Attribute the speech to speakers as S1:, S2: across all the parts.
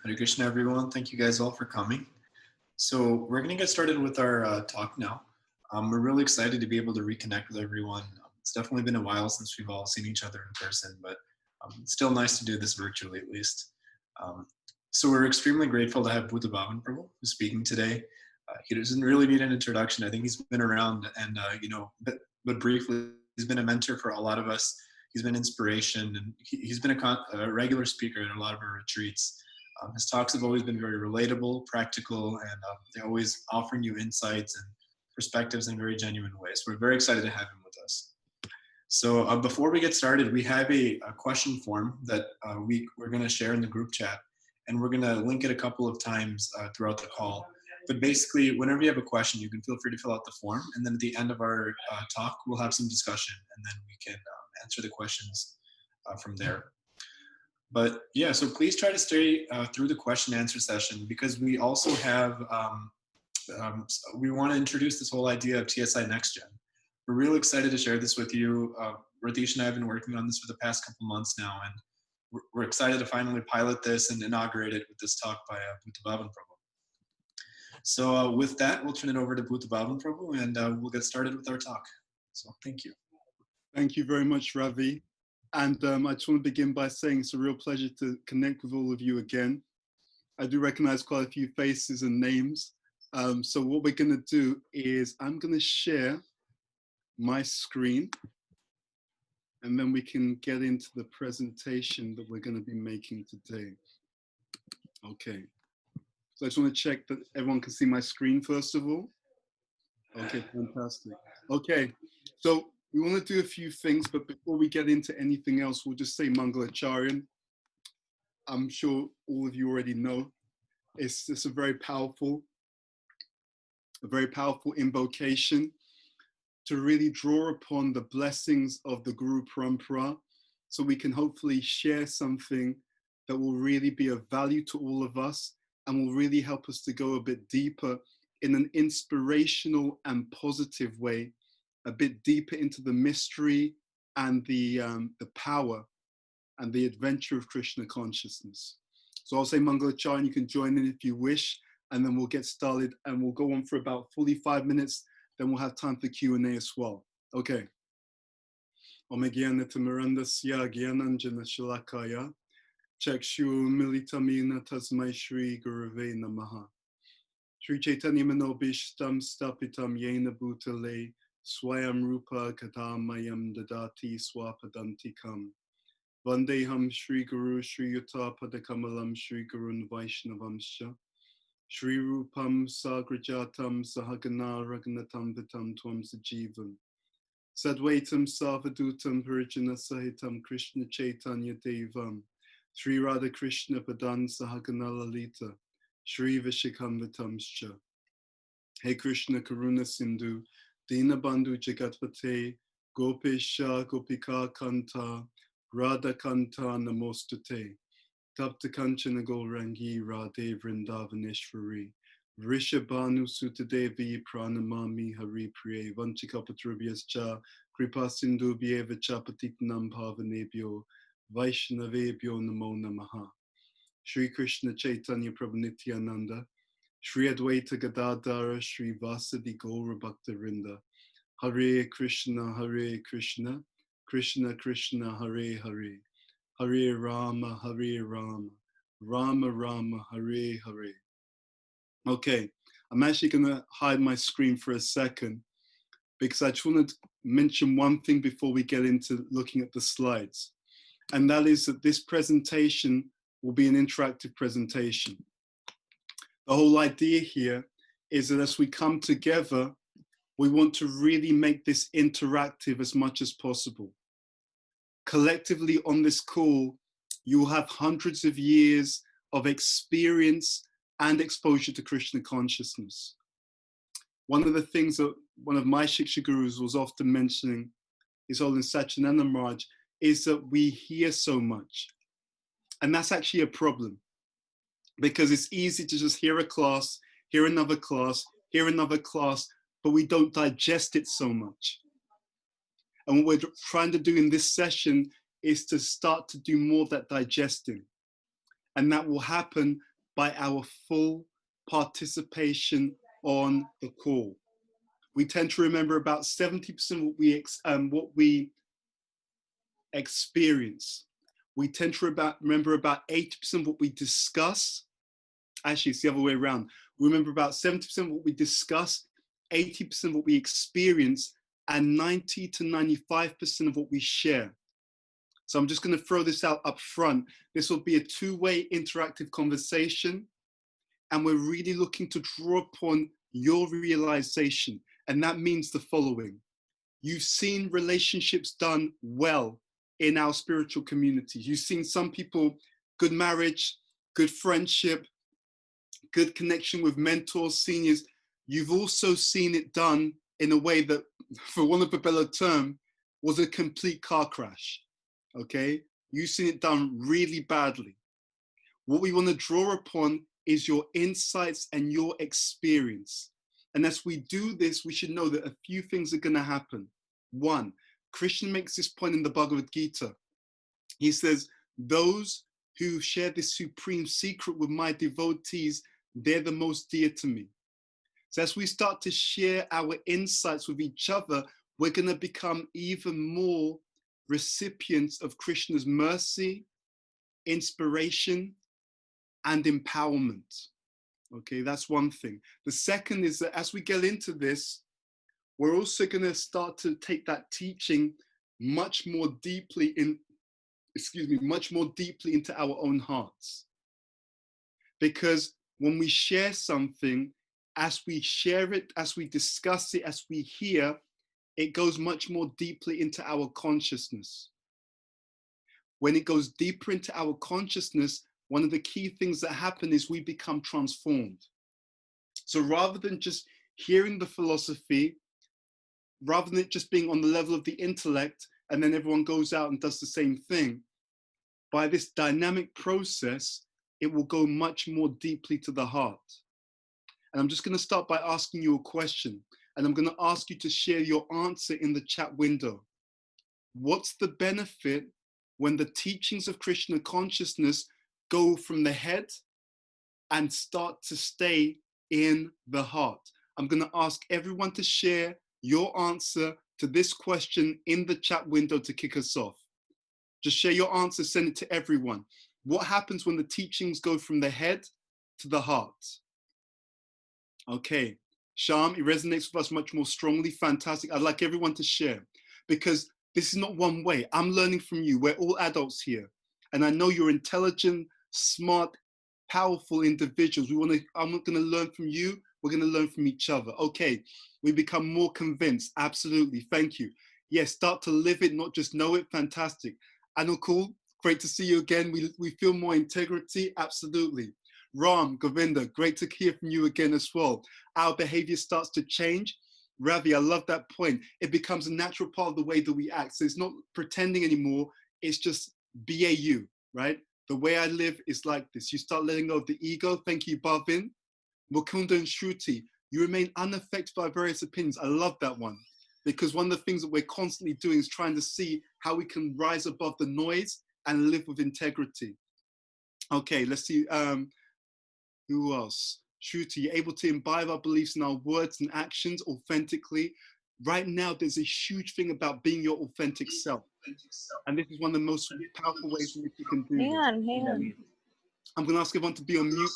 S1: Hare Krishna, everyone. Thank you guys all for coming. So we're going to get started with our talk now. We're really excited to be able to reconnect with everyone. It's definitely been a while since we've all seen each other in person, but it's still nice to do this virtually at least. So we're extremely grateful to have Bhuta Bhavan Prabhu who's speaking today. He doesn't really need an introduction. I think he's been around and, but briefly, he's been a mentor for a lot of us. He's been inspiration, and he's been a regular speaker at a lot of our retreats. His talks have always been very relatable, practical, and they always offering you insights and perspectives in very genuine ways. We're very excited to have him with us. So before we get started, we have a question form that we're going to share in the group chat, and we're going to link it a couple of times throughout the call. But basically, whenever you have a question, you can feel free to fill out the form, and then at the end of our talk, we'll have some discussion, and then we can answer the questions from there. But yeah, so please try to stay through the question and answer session, because we also have, we want to introduce this whole idea of TSI NextGen. We're really excited to share this with you. Ratish and I have been working on this for the past couple months now, and we're excited to finally pilot this and inaugurate it with this talk by Bhuta Bhavan Prabhu. So with that, we'll turn it over to Bhuta Bhavan Prabhu, and we'll get started with our talk. So thank you.
S2: Thank you very much, Ravi. And I just want to begin by saying it's a real pleasure to connect with all of you again. I do recognize quite a few faces and names. So what we're going to do is I'm going to share my screen, and then we can get into the presentation that we're going to be making today. Okay. So I just want to check that everyone can see my screen first of all. Okay, fantastic. Okay, so we want to do a few things, but before we get into anything else, we'll just say Mangalacharyan. I'm sure all of you already know. It's a very powerful invocation to really draw upon the blessings of the Guru Parampara, so we can hopefully share something that will really be of value to all of us and will really help us to go a bit deeper in an inspirational and positive way, a bit deeper into the mystery and the power and the adventure of Krishna consciousness. So I'll say Mangalacharyan, you can join in if you wish, and then we'll get started, and we'll go on for about 45 minutes, then we'll have time for Q&A as well. Okay. Om Gyanatamarandasya Gyananjana Shalakaya Chakshu Militamina Tasmai Shri Gurave Namaha Shri Chaitanya Manobishtam Stapitam Yena Bhutale Swayam Rupa Katamayam Dadati Swapadantikam Vandeham Shri Guru Shri Yuta Padakamalam Shri Gurun Vaishnavamsha Shri Rupam Sagrajatam Sahagana Ragnatam Vitam Tvam Sajivam Sadvaitam Savadutam Purjana Sahitam Krishna Chaitanya Devam Sri Radha Krishna Padan Sahagana Lalita Shri Vishikamvitamscha. Hey Krishna Karuna Sindhu Dinabandhu Jagatpate Gopesha Gopika Kanta Radha Kanta Namostate Tapta Kanchana Gaurangi Radhe Vrindavaneshwari Vrishabhanu Sutadevi Pranamami Hari Priye Vanchikapatrubhyascha Kripa Sindhu Bhyeva Chapatiknam Bhavanebhyo Vaishnavebhyo Namo Namaha Shri Krishna Chaitanya Prabhu Nityananda Shri Advaita Gadadhara Shri Vasadi Gaura Bhakta Vrinda Hare Krishna Krishna Krishna Hare Hare Hare Rama, Rama Rama, Hare Hare. Okay, I'm actually going to hide my screen for a second because I just want to mention one thing before we get into looking at the slides. And that is that this presentation will be an interactive presentation. The whole idea here is that as we come together, we want to really make this interactive as much as possible. Collectively on this call, you will have hundreds of years of experience and exposure to Krishna consciousness. One of the things that one of my Shiksha Gurus was often mentioning, His Holiness Satchidananda Maharaj, is that we hear so much. And that's actually a problem, because it's easy to just hear a class, hear another class, hear another class, but we don't digest it so much. And what we're trying to do in this session is to start to do more of that digesting. And that will happen by our full participation on the call. We tend to remember about 70% what we experience. We tend to remember about 80% what we discuss. Actually, it's the other way around. We remember about 70% what we discuss, 80% what we experience, and 90 to 95% of what we share. So I'm just going to throw this out up front. This will be a two-way interactive conversation, and we're really looking to draw upon your realization. And that means the following. You've seen relationships done well in our spiritual communities. You've seen some people, good marriage, good friendship, good connection with mentors, seniors. You've also seen it done in a way that, for want of a better term, was a complete car crash. Okay? You've seen it done really badly. What we want to draw upon is your insights and your experience. And as we do this, we should know that a few things are going to happen. One, Krishna makes this point in the Bhagavad Gita. He says, those who share this supreme secret with my devotees, they're the most dear to me. So as we start to share our insights with each other, we're going to become even more recipients of Krishna's mercy, inspiration, and empowerment. Okay, that's one thing. The second is that as we get into this, we're also going to start to take that teaching much more deeply into our own hearts. Because when we share something, as we share it, as we discuss it, as we hear, it goes much more deeply into our consciousness. When it goes deeper into our consciousness, one of the key things that happen is we become transformed. So rather than just hearing the philosophy, rather than it just being on the level of the intellect, and then everyone goes out and does the same thing, by this dynamic process, it will go much more deeply to the heart. And I'm just going to start by asking you a question, and I'm going to ask you to share your answer in the chat window. What's the benefit when the teachings of Krishna consciousness go from the head and start to stay in the heart? I'm going to ask everyone to share your answer to this question in the chat window to kick us off. Just share your answer, send it to everyone. What happens when the teachings go from the head to the heart? Okay, Sham, it resonates with us much more strongly. Fantastic. I'd like everyone to share, because this is not one way. I'm learning from you. We're all adults here. And I know you're intelligent, smart, powerful individuals. I'm not going to learn from you. We're going to learn from each other. Okay, we become more convinced. Absolutely. Thank you. Yes, start to live it, not just know it. Fantastic. Anukul, great to see you again. We feel more integrity. Absolutely. Ram, Govinda, great to hear from you again as well. Our behavior starts to change. Ravi, I love that point. It becomes a natural part of the way that we act. So it's not pretending anymore. It's just BAU, right? The way I live is like this. You start letting go of the ego. Thank you, Bhavin. Mukunda and Shruti, you remain unaffected by various opinions. I love that one, because one of the things that we're constantly doing is trying to see how we can rise above the noise and live with integrity. Okay, let's see. Who else? Shruti, you're able to imbibe our beliefs in our words and actions authentically. Right now, there's a huge thing about being your authentic self. And this is one of the most powerful ways in which you can do this. I'm going to ask everyone to be on mute.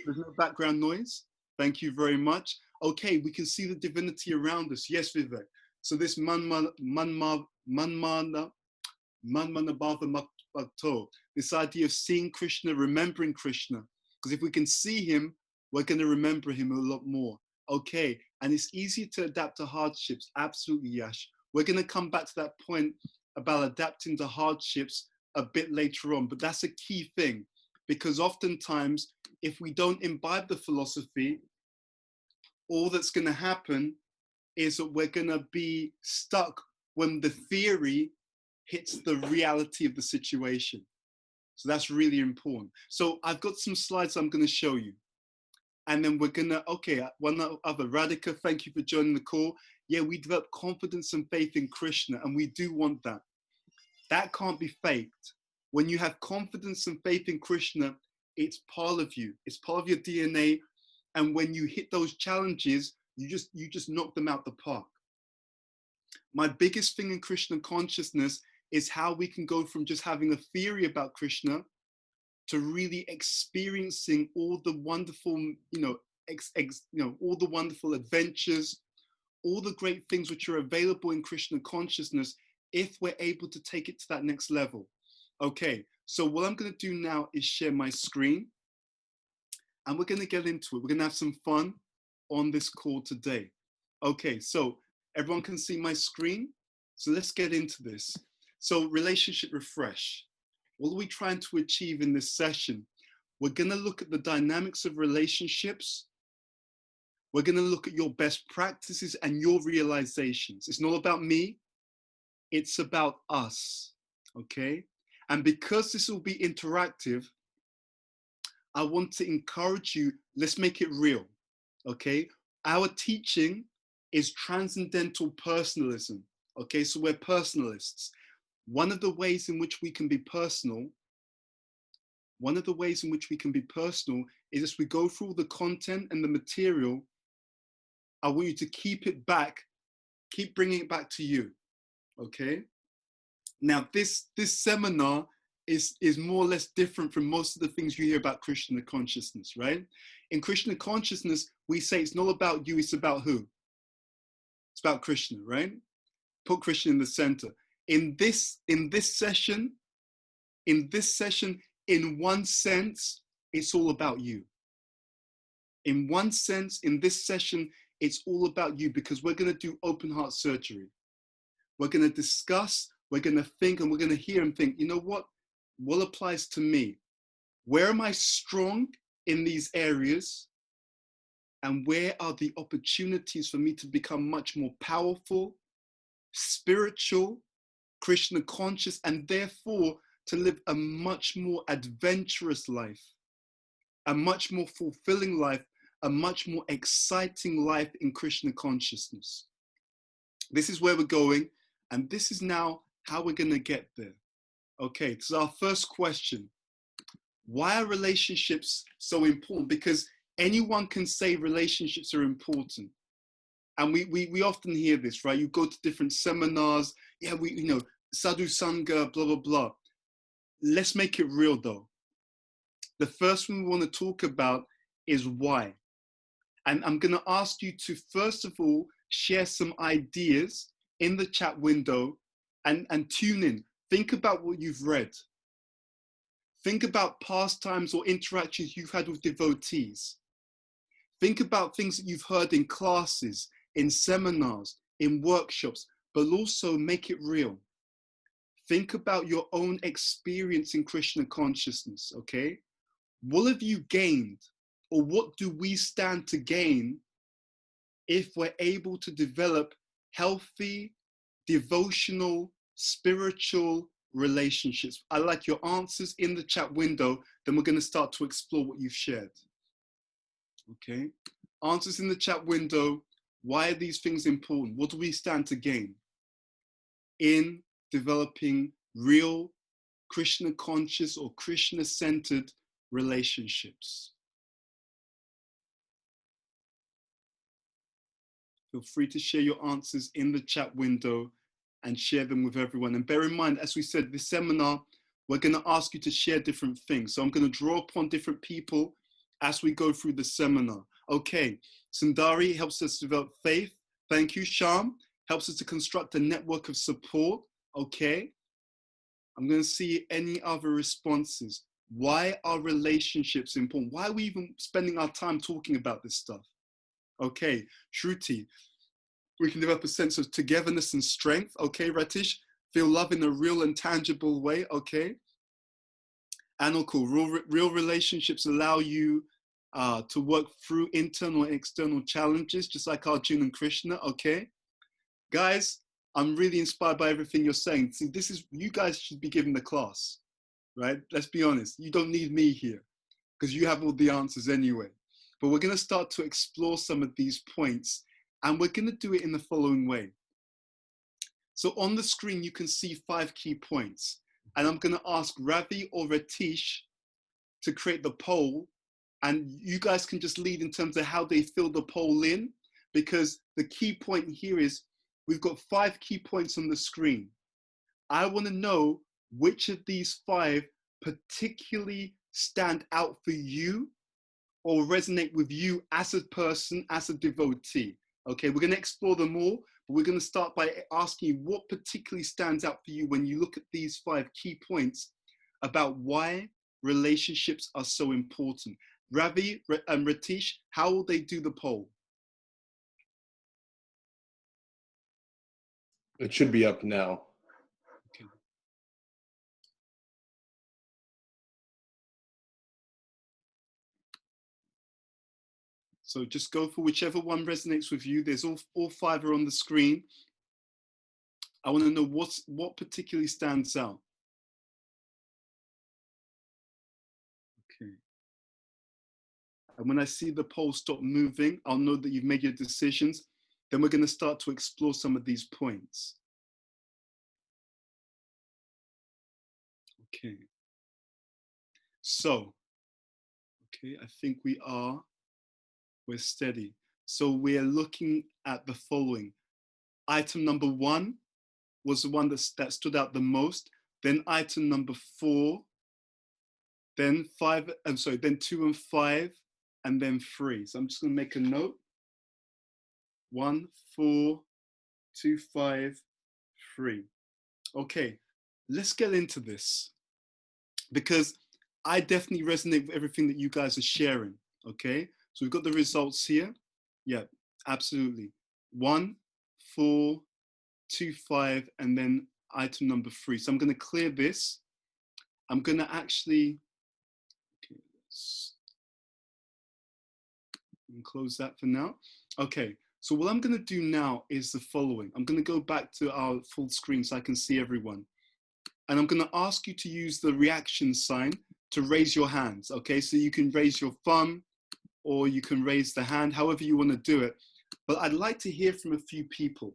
S2: There's no background noise. Thank you very much. Okay, we can see the divinity around us. Yes, Vivek. So this Manmana Bhava Bhakto, this idea of seeing Krishna, remembering Krishna. Because if we can see him, we're going to remember him a lot more. Okay, and it's easy to adapt to hardships. Absolutely, Yash. We're going to come back to that point about adapting to hardships a bit later on, but that's a key thing, because oftentimes, if we don't imbibe the philosophy, all that's going to happen is that we're going to be stuck when the theory hits the reality of the situation. So that's really important. So I've got some slides I'm going to show you. And then we're going to, okay, one other, Radhika, thank you for joining the call. Yeah, we develop confidence and faith in Krishna, and we do want that. That can't be faked. When you have confidence and faith in Krishna, It's part of you. It's part of your DNA. And when you hit those challenges, you just knock them out the park. My biggest thing in Krishna consciousness is how we can go from just having a theory about Krishna to really experiencing all the wonderful, all the wonderful adventures, all the great things which are available in Krishna consciousness if we're able to take it to that next level. Okay, so what I'm going to do now is share my screen and we're going to get into it. We're going to have some fun on this call today. Okay, so everyone can see my screen. So let's get into this. So relationship refresh. What are we trying to achieve in this session? We're going to look at the dynamics of relationships. We're going to look at your best practices and your realizations. It's not about me. It's about us. Okay? And because this will be interactive, I want to encourage you, let's make it real. Okay? Our teaching is transcendental personalism. Okay? So we're personalists. One of the ways in which we can be personal, is as we go through the content and the material, I want you to keep it back, keep bringing it back to you, okay? Now, this seminar is more or less different from most of the things you hear about Krishna consciousness, right? In Krishna consciousness, we say it's not about you, it's about who? It's about Krishna, right? Put Krishna in the center. In this session, in one sense, it's all about you. In one sense, in this session, it's all about you because we're going to do open heart surgery. We're going to discuss, we're going to think, and we're going to hear and think, you know what? What applies to me? Where am I strong in these areas? And where are the opportunities for me to become much more powerful, spiritual, Krishna conscious, and therefore to live a much more adventurous life, a much more fulfilling life, a much more exciting life in Krishna consciousness. This is where we're going, and this is now how we're going to get there. Okay, so our first question. Why are relationships so important? Because anyone can say relationships are important. And we often hear this, right? You go to different seminars, yeah, sadhu sangha, blah, blah, blah. Let's make it real though. The first one we want to talk about is why. And I'm going to ask you to, first of all, share some ideas in the chat window and tune in. Think about what you've read. Think about pastimes or interactions you've had with devotees. Think about things that you've heard in classes, in seminars, in workshops, but also make it real. Think about your own experience in Krishna consciousness, okay? What have you gained, or what do we stand to gain if we're able to develop healthy, devotional, spiritual relationships? I like your answers in the chat window, then we're going to start to explore what you've shared. Okay? Answers in the chat window. Why are these things important? What do we stand to gain in developing real Krishna conscious or Krishna centered relationships? Feel free to share your answers in the chat window and share them with everyone. And bear in mind, as we said, this seminar, we're going to ask you to share different things. So I'm going to draw upon different people as we go through the seminar. Okay, Sundari helps us develop faith. Thank you. Sham helps us to construct a network of support. Okay. I'm going to see any other responses. Why are relationships important? Why are we even spending our time talking about this stuff? Okay, Shruti, we can develop a sense of togetherness and strength. Okay, Ratish, feel love in a real and tangible way. Okay. Anukul, real relationships allow you to work through internal and external challenges, just like Arjuna and Krishna. Okay. Guys, I'm really inspired by everything you're saying. See, you guys should be giving the class, right? Let's be honest. You don't need me here because you have all the answers anyway. But we're going to start to explore some of these points, and we're going to do it in the following way. So on the screen, you can see 5 key points, and I'm going to ask Ravi or Ratish to create the poll, and you guys can just lead in terms of how they fill the poll in, because the key point here is we've got 5 key points on the screen. I want to know which of these 5 particularly stand out for you or resonate with you as a person, as a devotee. Okay, we're going to explore them all, but we're going to start by asking you what particularly stands out for you when you look at these 5 key points about why relationships are so important. Ravi and Ratish, how will they do the poll?
S3: It should be up now.
S2: Okay. So just go for whichever one resonates with you. There's all 5 are on the screen. I want to know what particularly stands out. Okay. And when I see the poll stop moving, I'll know that you've made your decisions. Then we're going to start to explore some of these points. Okay. So, okay, I think we're steady. So we're looking at the following. Item number 1 was the one that stood out the most. Then item number 4, then 5, then 2 and 5, and then 3. So I'm just going to make a note. 1, 4, 2, 5, 3. Okay, let's get into this, because I definitely resonate with everything that you guys are sharing. Okay, so we've got the results here. Yeah, absolutely. 1, 4, 2, 5, and then item number 3. So I'm going to clear this. I'm going to actually, okay, close that for now. Okay, so what I'm going to do now is the following. I'm going to go back to our full screen so I can see everyone. And I'm going to ask you to use the reaction sign to raise your hands. Okay, so you can raise your thumb or you can raise the hand, however you want to do it. But I'd like to hear from a few people.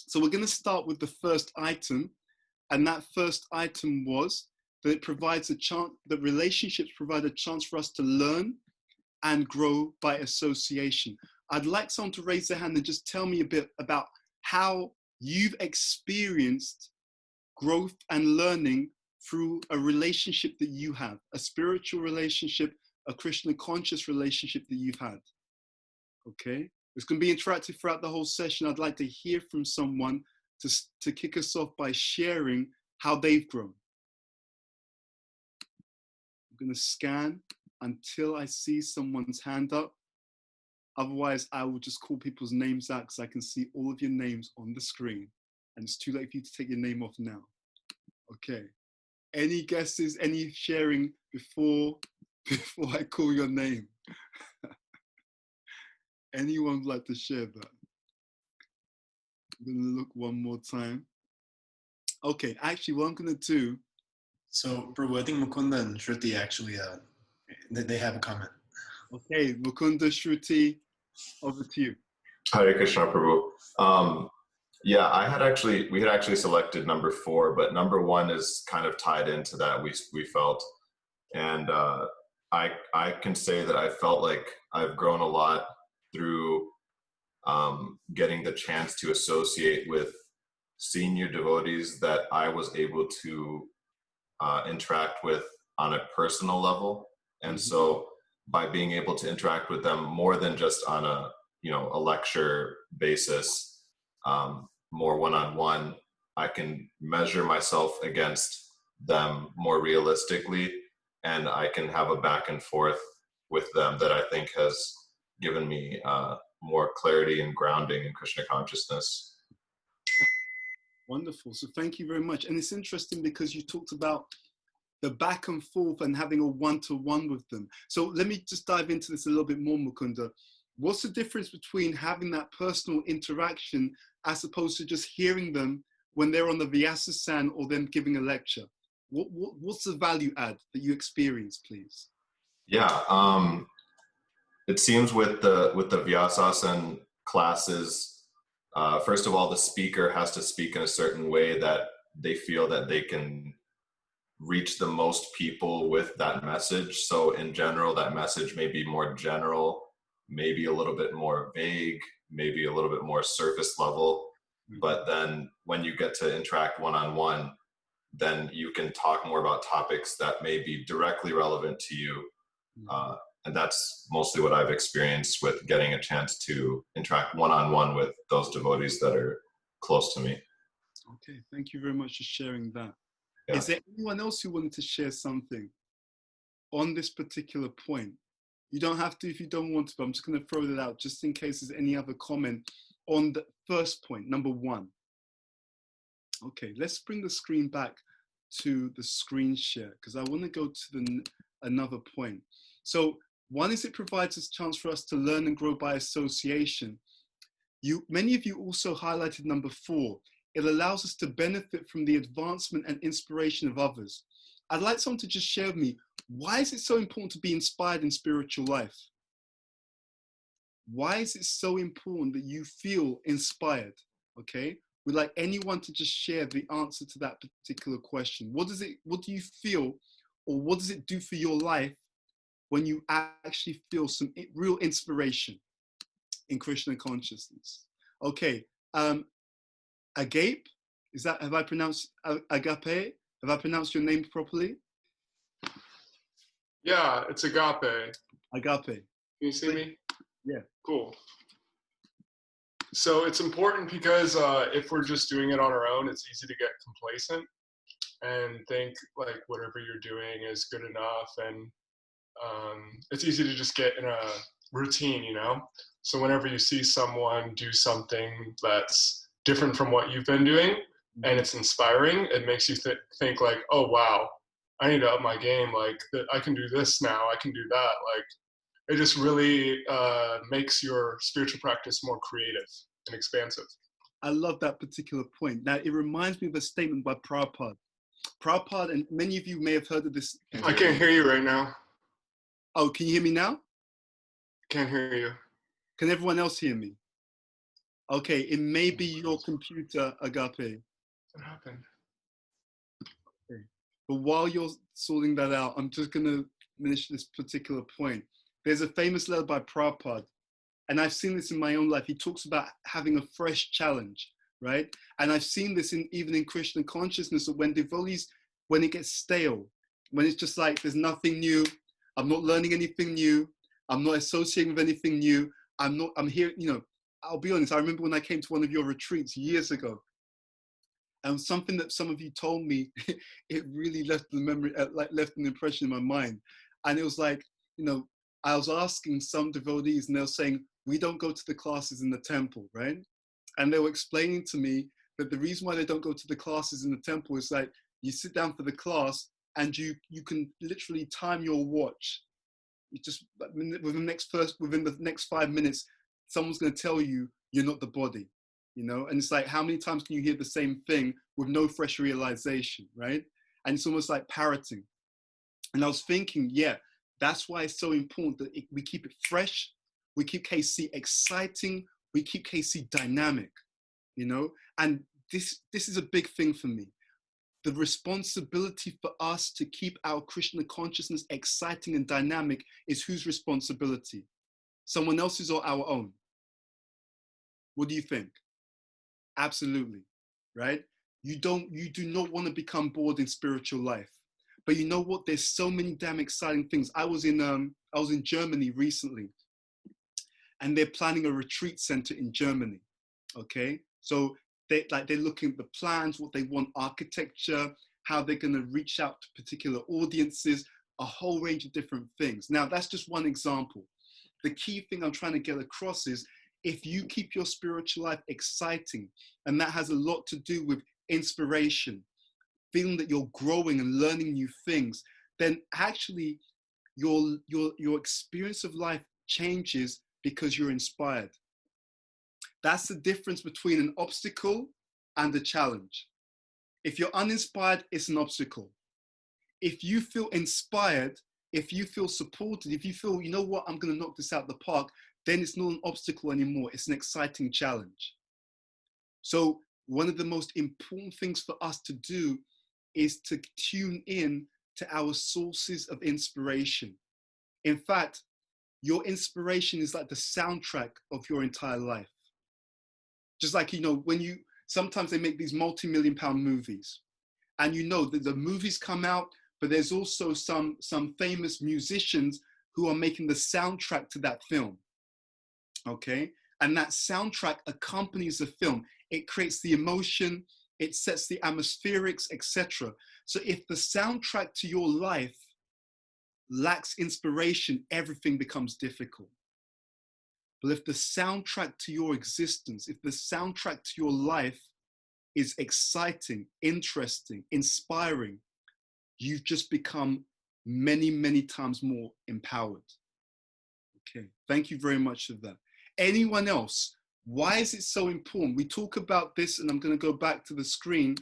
S2: So we're going to start with the first item. And that first item was that it provides a chance, that relationships provide a chance for us to learn and grow by association. I'd like someone to raise their hand and just tell me a bit about how you've experienced growth and learning through a relationship that you have, a spiritual relationship, a Krishna conscious relationship that you've had. Okay, it's going to be interactive throughout the whole session. I'd like to hear from someone to kick us off by sharing how they've grown. I'm going to scan until I see someone's hand up. Otherwise, I will just call people's names out because I can see all of your names on the screen. And it's too late for you to take your name off now. Okay. Any guesses, any sharing before I call your name? Anyone would like to share that? I'm going to look one more time. Okay, actually, what I'm going to do.
S1: So, Prabhu, I think Mukunda and Shruti actually, they have a comment.
S2: Okay, Mukunda, Shruti, over to you.
S4: Hare Krishna, Prabhu. Yeah, we had actually selected number 4, but number 1 is kind of tied into that, we felt. And I can say that I felt like I've grown a lot through getting the chance to associate with senior devotees that I was able to interact with on a personal level. And so by being able to interact with them more than just on a lecture basis, more one-on-one, I can measure myself against them more realistically, and I can have a back and forth with them that I think has given me more clarity and grounding in Krishna consciousness.
S2: Wonderful. So thank you very much. And it's interesting because you talked about the back and forth and having a one-to-one with them. So let me just dive into this a little bit more, Mukunda. What's the difference between having that personal interaction as opposed to just hearing them when they're on the Vyasa-san or them giving a lecture? What's the value add that you experience, please?
S4: Yeah, it seems with the Vyasa-san classes, first of all, the speaker has to speak in a certain way that they feel that they can reach the most people with that message. So in general, that message may be more general, maybe a little bit more vague, maybe a little bit more surface level. But then when you get to interact one-on-one, then you can talk more about topics that may be directly relevant to you. And that's mostly what I've experienced with getting a chance to interact one-on-one with those devotees that are close to me.
S2: Okay, thank you very much for sharing that.
S4: Yeah.
S2: Is there anyone else who wanted to share something on this particular point? You don't have to if you don't want to, but I'm just going to throw that out just in case there's any other comment on the first point, number 1. Okay, let's bring the screen back to the screen share because I want to go to another point. So one is it provides a chance for us to learn and grow by association. Many of you also highlighted number 4. It allows us to benefit from the advancement and inspiration of others. I'd like someone to just share with me, why is it so important to be inspired in spiritual life? Why is it so important that you feel inspired? Okay, we'd like anyone to just share the answer to that particular question. What do you feel, or what does it do for your life when you actually feel some real inspiration in Krishna consciousness? Okay, Agape, have I pronounced Agape? Have I pronounced your name properly?
S3: Yeah, it's agape.
S2: Agape.
S3: Can you see me?
S2: Yeah.
S3: Cool. So it's important because if we're just doing it on our own, it's easy to get complacent and think like whatever you're doing is good enough. And it's easy to just get in a routine, you know? So whenever you see someone do something that's different from what you've been doing and it's inspiring, it makes you think like, oh, wow, I need to up my game. Like I can do this now. I can do that. Like it just really makes your spiritual practice more creative and expansive.
S2: I love that particular point. Now, it reminds me of a statement by Prabhupada. Prabhupada, and many of you may have heard of this.
S3: I can't hear you right now.
S2: Oh, can you hear me now?
S3: Can't hear you.
S2: Can everyone else hear me? Okay, it may be your computer, Agape.
S3: What happened?
S2: Okay. But while you're sorting that out, I'm just going to finish this particular point. There's a famous letter by Prabhupada, and I've seen this in my own life. He talks about having a fresh challenge, right? And I've seen this even in Krishna consciousness, that when devotees, when it gets stale, when it's just like, there's nothing new, I'm not learning anything new, I'm not associating with anything new, I'm here, you know, I'll be honest, I remember when I came to one of your retreats years ago, and something that some of you told me, it really left the memory, left an impression in my mind. And it was like, you know, I was asking some devotees and they were saying, we don't go to the classes in the temple, right? And they were explaining to me that the reason why they don't go to the classes in the temple is like, you sit down for the class and you can literally time your watch. You just, within the next 5 minutes, someone's going to tell you you're not the body, you know? And it's like, how many times can you hear the same thing with no fresh realization, right? And it's almost like parroting. And I was thinking, yeah, that's why it's so important that we keep it fresh, we keep KC exciting, we keep KC dynamic, you know? And this is a big thing for me. The responsibility for us to keep our Krishna consciousness exciting and dynamic is whose responsibility? Someone else's or our own? What do you think? Absolutely, right? You do not want to become bored in spiritual life. But you know what? There's so many damn exciting things. I was in Germany recently, and they're planning a retreat center in Germany. Okay, so they're looking at the plans, what they want, architecture, how they're going to reach out to particular audiences, a whole range of different things. Now, that's just one example. The key thing I'm trying to get across is if you keep your spiritual life exciting, and that has a lot to do with inspiration, feeling that you're growing and learning new things, then actually your experience of life changes because you're inspired. That's the difference between an obstacle and a challenge. If you're uninspired, it's an obstacle. If you feel inspired, if you feel supported, if you feel, you know what, I'm going to knock this out the park, then it's not an obstacle anymore. It's an exciting challenge. So one of the most important things for us to do is to tune in to our sources of inspiration. In fact, your inspiration is like the soundtrack of your entire life. Just like, when sometimes they make these multi-million-pound movies, and that the movies come out, but there's also some famous musicians who are making the soundtrack to that film, okay? And that soundtrack accompanies the film. It creates the emotion, it sets the atmospherics, etc. So if the soundtrack to your life lacks inspiration, everything becomes difficult. But if the soundtrack to your existence, if the soundtrack to your life is exciting, interesting, inspiring, you've just become many, many times more empowered. Okay, thank you very much for that. Anyone else? Why is it so important? We talk about this, and I'm going to go back to the screen.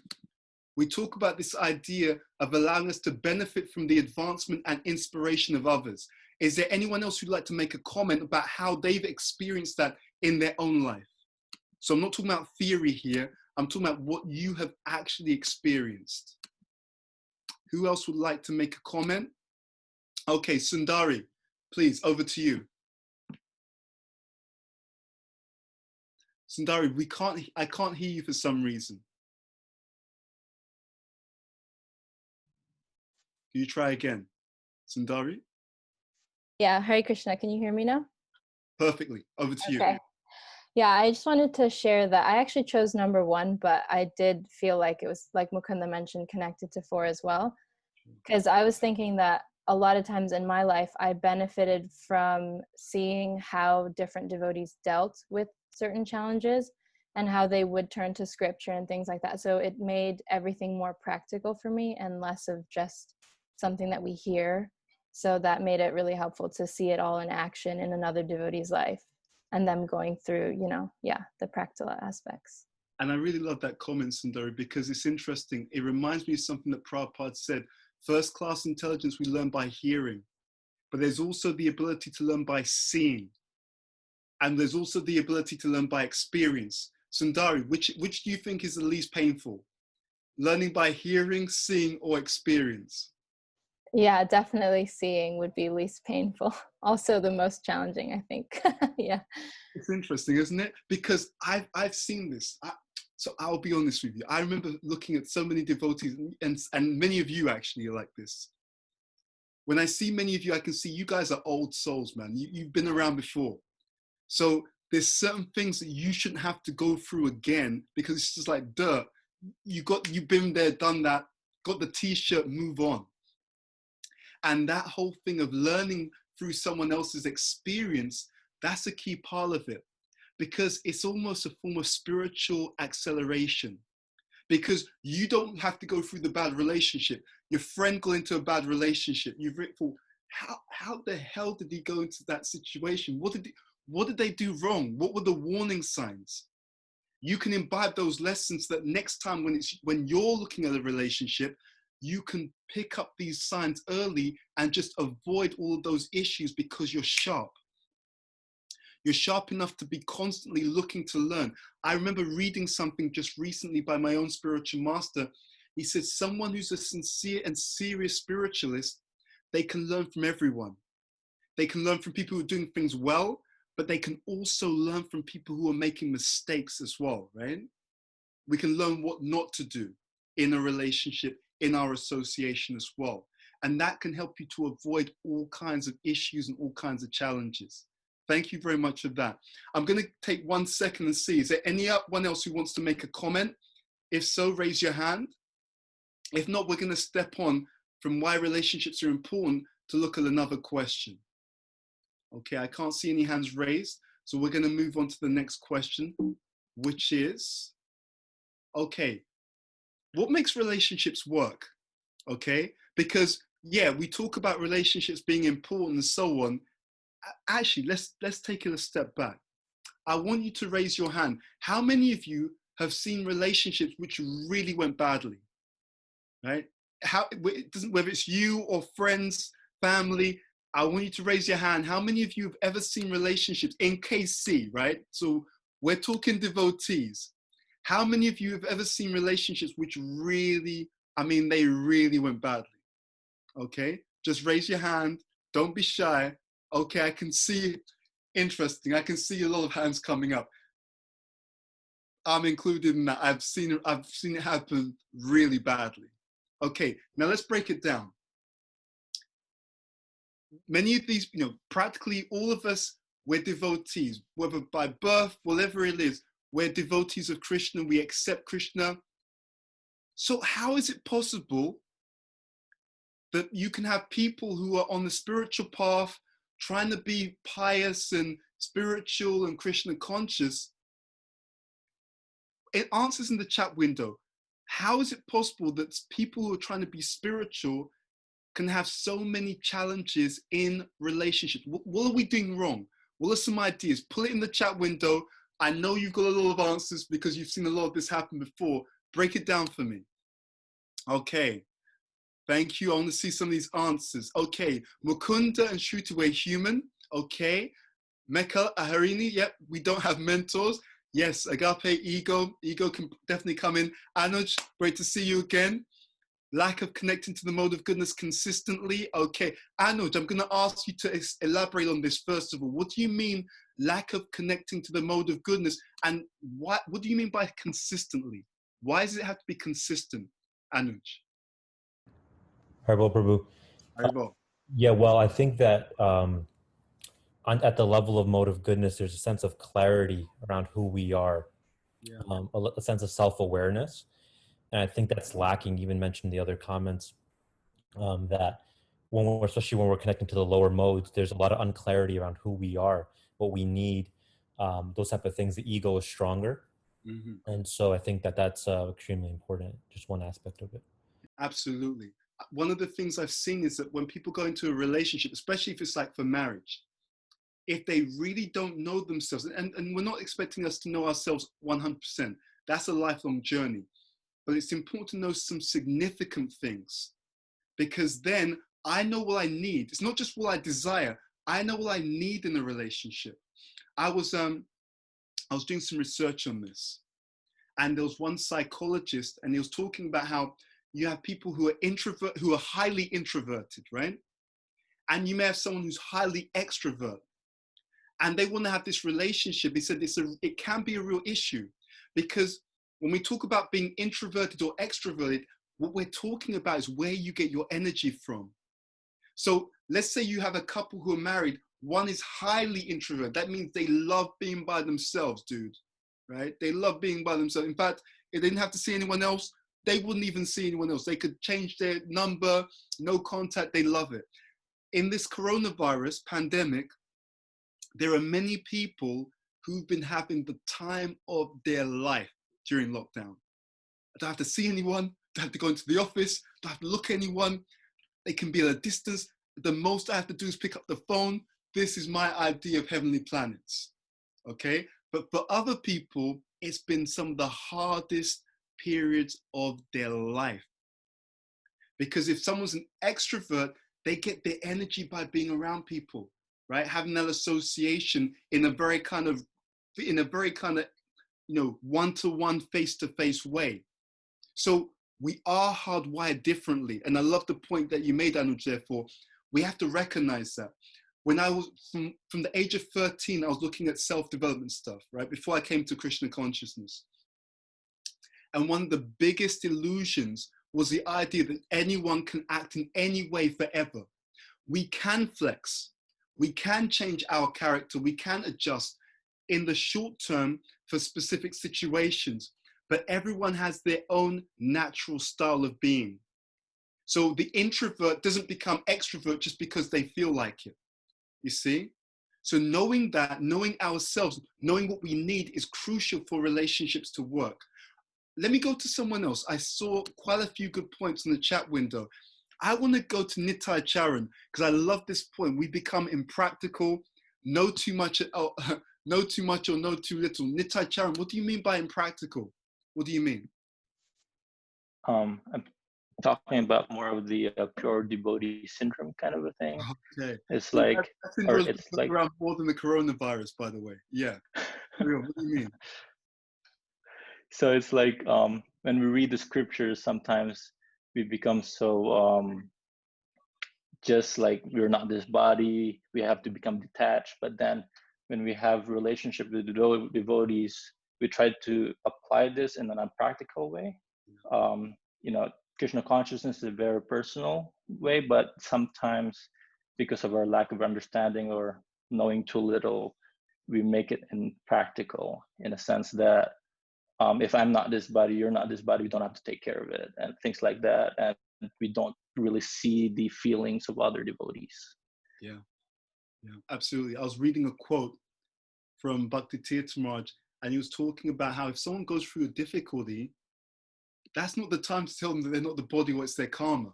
S2: We talk about this idea of allowing us to benefit from the advancement and inspiration of others. Is there anyone else who'd like to make a comment about how they've experienced that in their own life? So I'm not talking about theory here. I'm talking about what you have actually experienced. Who else would like to make a comment? Okay, Sundari, please, over to you. Sundari, I can't hear you for some reason. Can you try again? Sundari?
S5: Yeah, Hare Krishna, can you hear me now?
S2: Perfectly, over to you.
S5: Okay. Yeah, I just wanted to share that I actually chose number 1, but I did feel like it was, like Mukunda mentioned, connected to 4 as well. Because I was thinking that a lot of times in my life, I benefited from seeing how different devotees dealt with certain challenges and how they would turn to scripture and things like that. So it made everything more practical for me and less of just something that we hear. So that made it really helpful to see it all in action in another devotee's life and them going through, the practical aspects.
S2: And I really love that comment, Sundari, because it's interesting. It reminds me of something that Prabhupada said. First class intelligence we learn by hearing, but there's also the ability to learn by seeing. And there's also the ability to learn by experience. Sundari, which do you think is the least painful? Learning by hearing, seeing, or experience?
S5: Yeah, definitely seeing would be least painful. Also the most challenging, I think. Yeah.
S2: It's interesting, isn't it? Because I've seen this. So I'll be honest with you. I remember looking at so many devotees, and many of you actually are like this. When I see many of you, I can see you guys are old souls, man. You've been around before. So there's certain things that you shouldn't have to go through again, because it's just like, duh, you've been there, done that, got the t-shirt, move on. And that whole thing of learning through someone else's experience, that's a key part of it, because it's almost a form of spiritual acceleration, because you don't have to go through the bad relationship. Your friend got into a bad relationship. You've written, how the hell did he go into that situation? What did they do wrong? What were the warning signs? You can imbibe those lessons that next time when you're looking at a relationship, you can pick up these signs early and just avoid all of those issues because you're sharp. You're sharp enough to be constantly looking to learn. I remember reading something just recently by my own spiritual master. He said, someone who's a sincere and serious spiritualist, they can learn from everyone. They can learn from people who are doing things well, but they can also learn from people who are making mistakes as well, right? We can learn what not to do in a relationship, in our association as well. And that can help you to avoid all kinds of issues and all kinds of challenges. Thank you very much for that. I'm going to take 1 second and see, is there anyone else who wants to make a comment? If so, raise your hand. If not, we're going to step on from why relationships are important to look at another question. Okay, I can't see any hands raised. So we're going to move on to the next question, which is, okay, what makes relationships work? Okay, because yeah, we talk about relationships being important and so on. Actually, let's take it a step back. I want you to raise your hand. How many of you have seen relationships which really went badly? Right? Whether it's you or friends, family, I want you to raise your hand. How many of you have ever seen relationships in KC, right? So we're talking devotees. How many of you have ever seen relationships which really I mean, they really went badly. Okay, just raise your hand. Don't be shy. Okay, I can see. Interesting. I can see a lot of hands coming up. I'm included in that. I've seen it happen really badly. Okay, now let's break it down. Many of these, practically all of us, we're devotees, whether by birth, whatever it is, we're devotees of Krishna, we accept Krishna. So how is it possible that you can have people who are on the spiritual path, trying to be pious and spiritual and Krishna conscious? It answers in the chat window. How is it possible that people who are trying to be spiritual can have so many challenges in relationships? What are we doing wrong? What are some ideas? Put it in the chat window. I know you've got a lot of answers because you've seen a lot of this happen before. Break it down for me. Okay. Thank you. I want to see some of these answers. Okay. Mukunda and Shruti, we're human. Okay. Mecca, Aharini, yep, we don't have mentors. Yes, Agape, ego can definitely come in. Anuj, great to see you again. Lack of connecting to the mode of goodness consistently. Okay, Anuj, I'm going to ask you to elaborate on this first of all. What do you mean lack of connecting to the mode of goodness? And what do you mean by consistently? Why does it have to be consistent, Anuj?
S6: Haribol Prabhu.
S2: Haribol.
S6: Yeah, well, I think that at the level of mode of goodness, there's a sense of clarity around who we are,
S2: Yeah.
S6: a sense of self-awareness. And I think that's lacking. You even mentioned the other comments that especially when we're connecting to the lower modes, there's a lot of unclarity around who we are, what we need, those type of things. The ego is stronger. Mm-hmm. And so I think that that's extremely important, just one aspect of it.
S2: Absolutely. One of the things I've seen is that when people go into a relationship, especially if it's like for marriage, if they really don't know themselves, and we're not expecting us to know ourselves 100%, that's a lifelong journey. But it's important to know some significant things, because then I know what I need. It's not just what I desire. I know what I need in a relationship. I was doing some research on this, and there was one psychologist, and he was talking about how you have people who are highly introverted, right? And you may have someone who's highly extrovert, and they want to have this relationship. He said it can be a real issue, because when we talk about being introverted or extroverted, what we're talking about is where you get your energy from. So let's say you have a couple who are married. One is highly introverted. That means they love being by themselves, dude, right? They love being by themselves. In fact, if they didn't have to see anyone else, they wouldn't even see anyone else. They could change their number, no contact. They love it. In this coronavirus pandemic, there are many people who've been having the time of their life during lockdown. I don't have to see anyone, don't have to go into the office, don't have to look at anyone. They can be at a distance. The most I have to do is pick up the phone. This is my idea of heavenly planets, okay? But for other people, it's been some of the hardest periods of their life. Because if someone's an extrovert, they get their energy by being around people, right? Having that association in a very kind of, one-to-one, face-to-face way. So we are hardwired differently. And I love the point that you made, Anuj, therefore. We have to recognize that. When I was, from the age of 13, I was looking at self-development stuff, right? Before I came to Krishna consciousness. And one of the biggest illusions was the idea that anyone can act in any way forever. We can flex. We can change our character. We can adjust in the short term for specific situations, but everyone has their own natural style of being. So the introvert doesn't become extrovert just because they feel like it, you see? So knowing that, knowing ourselves, knowing what we need is crucial for relationships to work. Let me go to someone else. I saw quite a few good points in the chat window. I want to go to Nitai Charan because I love this point. We become impractical, know too much or know too little. Nitai Charan, what do you mean by impractical? What do you mean?
S7: I'm talking about more of the pure devotee syndrome kind of a thing.
S2: Okay.
S7: It's like,
S2: it's like around more than the coronavirus, by the way. Yeah. What do you mean?
S7: So it's like when we read the scriptures, sometimes we become so just like we're not this body, we have to become detached. But then when we have relationship with devotees, we try to apply this in an unpractical way. You know, Krishna consciousness is a very personal way, but sometimes because of our lack of understanding or knowing too little, we make it impractical in a sense that if I'm not this body, you're not this body, we don't have to take care of it and things like that. And we don't really see the feelings of other devotees.
S2: Yeah, yeah, absolutely. I was reading a quote from Bhakti Tirtha Maharaj, and he was talking about how if someone goes through a difficulty, that's not the time to tell them that they're not the body or it's their karma.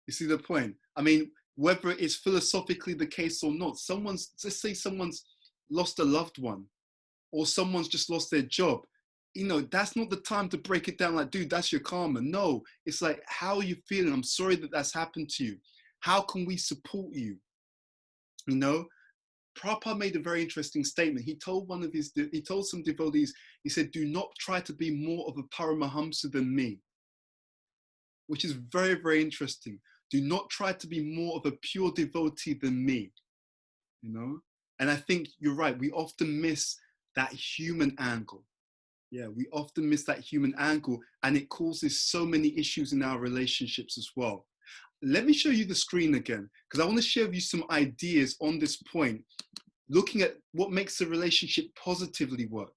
S2: You see the point? I mean, whether it's philosophically the case or not, let's say someone's lost a loved one, or someone's just lost their job. You know, that's not the time to break it down like, dude, that's your karma. No, it's like, how are you feeling? I'm sorry that that's happened to you. How can we support you? You know, Prabhupada made a very interesting statement. He told some devotees, he said, do not try to be more of a Paramahamsa than me, which is very, very interesting. Do not try to be more of a pure devotee than me, you know? And I think you're right. We often miss that human angle. Yeah, we often miss that human angle, and it causes so many issues in our relationships as well. Let me show you the screen again, because I want to share with you some ideas on this point, looking at what makes a relationship positively work.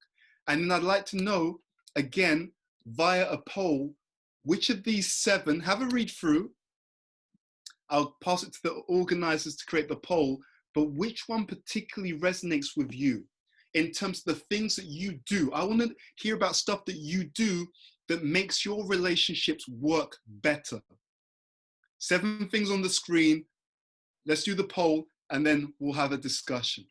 S2: And then I'd like to know, again, via a poll, which of these 7, have a read through. I'll pass it to the organizers to create the poll, but which one particularly resonates with you in terms of the things that you do? I want to hear about stuff that you do that makes your relationships work better. 7 things on the screen. Let's do the poll, and then we'll have a discussion.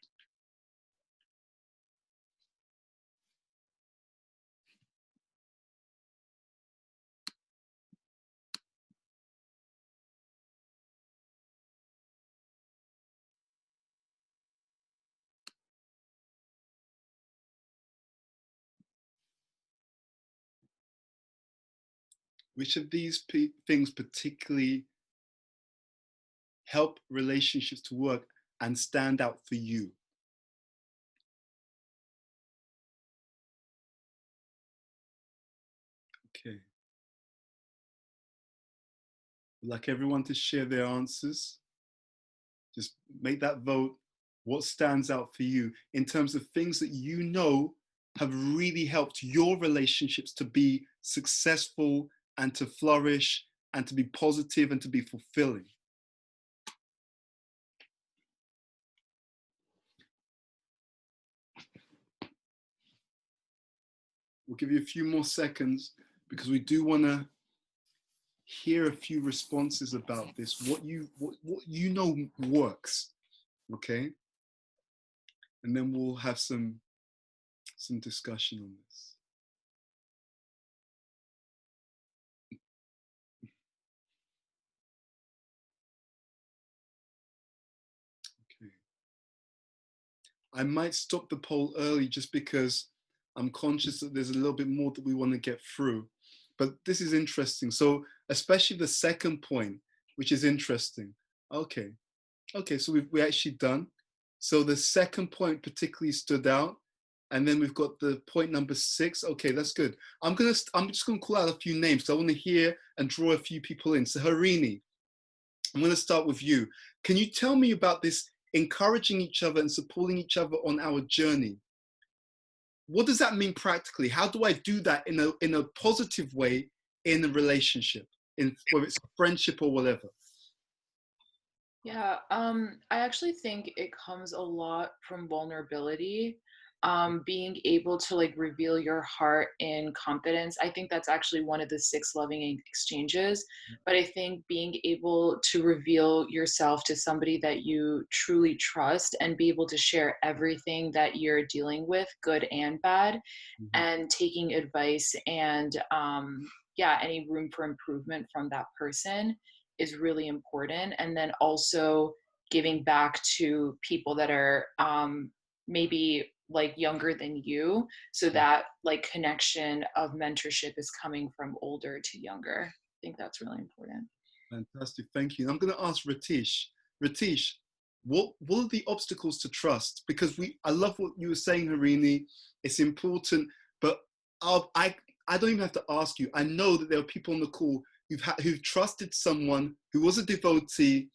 S2: Which of these things particularly help relationships to work and stand out for you? Okay. I'd like everyone to share their answers. Just make that vote. What stands out for you in terms of things that you know have really helped your relationships to be successful and to flourish and to be positive and to be fulfilling? We'll give you a few more seconds because we do want to hear a few responses about this, what you know works, okay? And then we'll have some discussion on this. Okay. I might stop the poll early just because I'm conscious that there's a little bit more that we want to get through. But this is interesting. So especially the second point, which is interesting. Okay, so we're actually done. So the second point particularly stood out. And then we've got the point number 6. Okay, that's good. I'm just gonna call out a few names. So I want to hear and draw a few people in. So Harini, I'm gonna start with you. Can you tell me about this encouraging each other and supporting each other on our journey? What does that mean practically? How do I do that in a positive way in a relationship, whether it's a friendship or whatever?
S8: Yeah, I actually think it comes a lot from vulnerability, being able to like reveal your heart in confidence. I think that's actually one of the 6 loving exchanges. But I think being able to reveal yourself to somebody that you truly trust and be able to share everything that you're dealing with, good and bad, and taking advice and any room for improvement from that person is really important. And then also giving back to people that are maybe like younger than you, so that like connection of mentorship is coming from older to younger. think that's really important.
S2: Fantastic, thank you. I'm going to ask Ratish. Ratish, what are the obstacles to trust? Because I love what you were saying, Harini. It's important, but I don't even have to ask you. I know that there are people on the call who've trusted someone who was a devotee,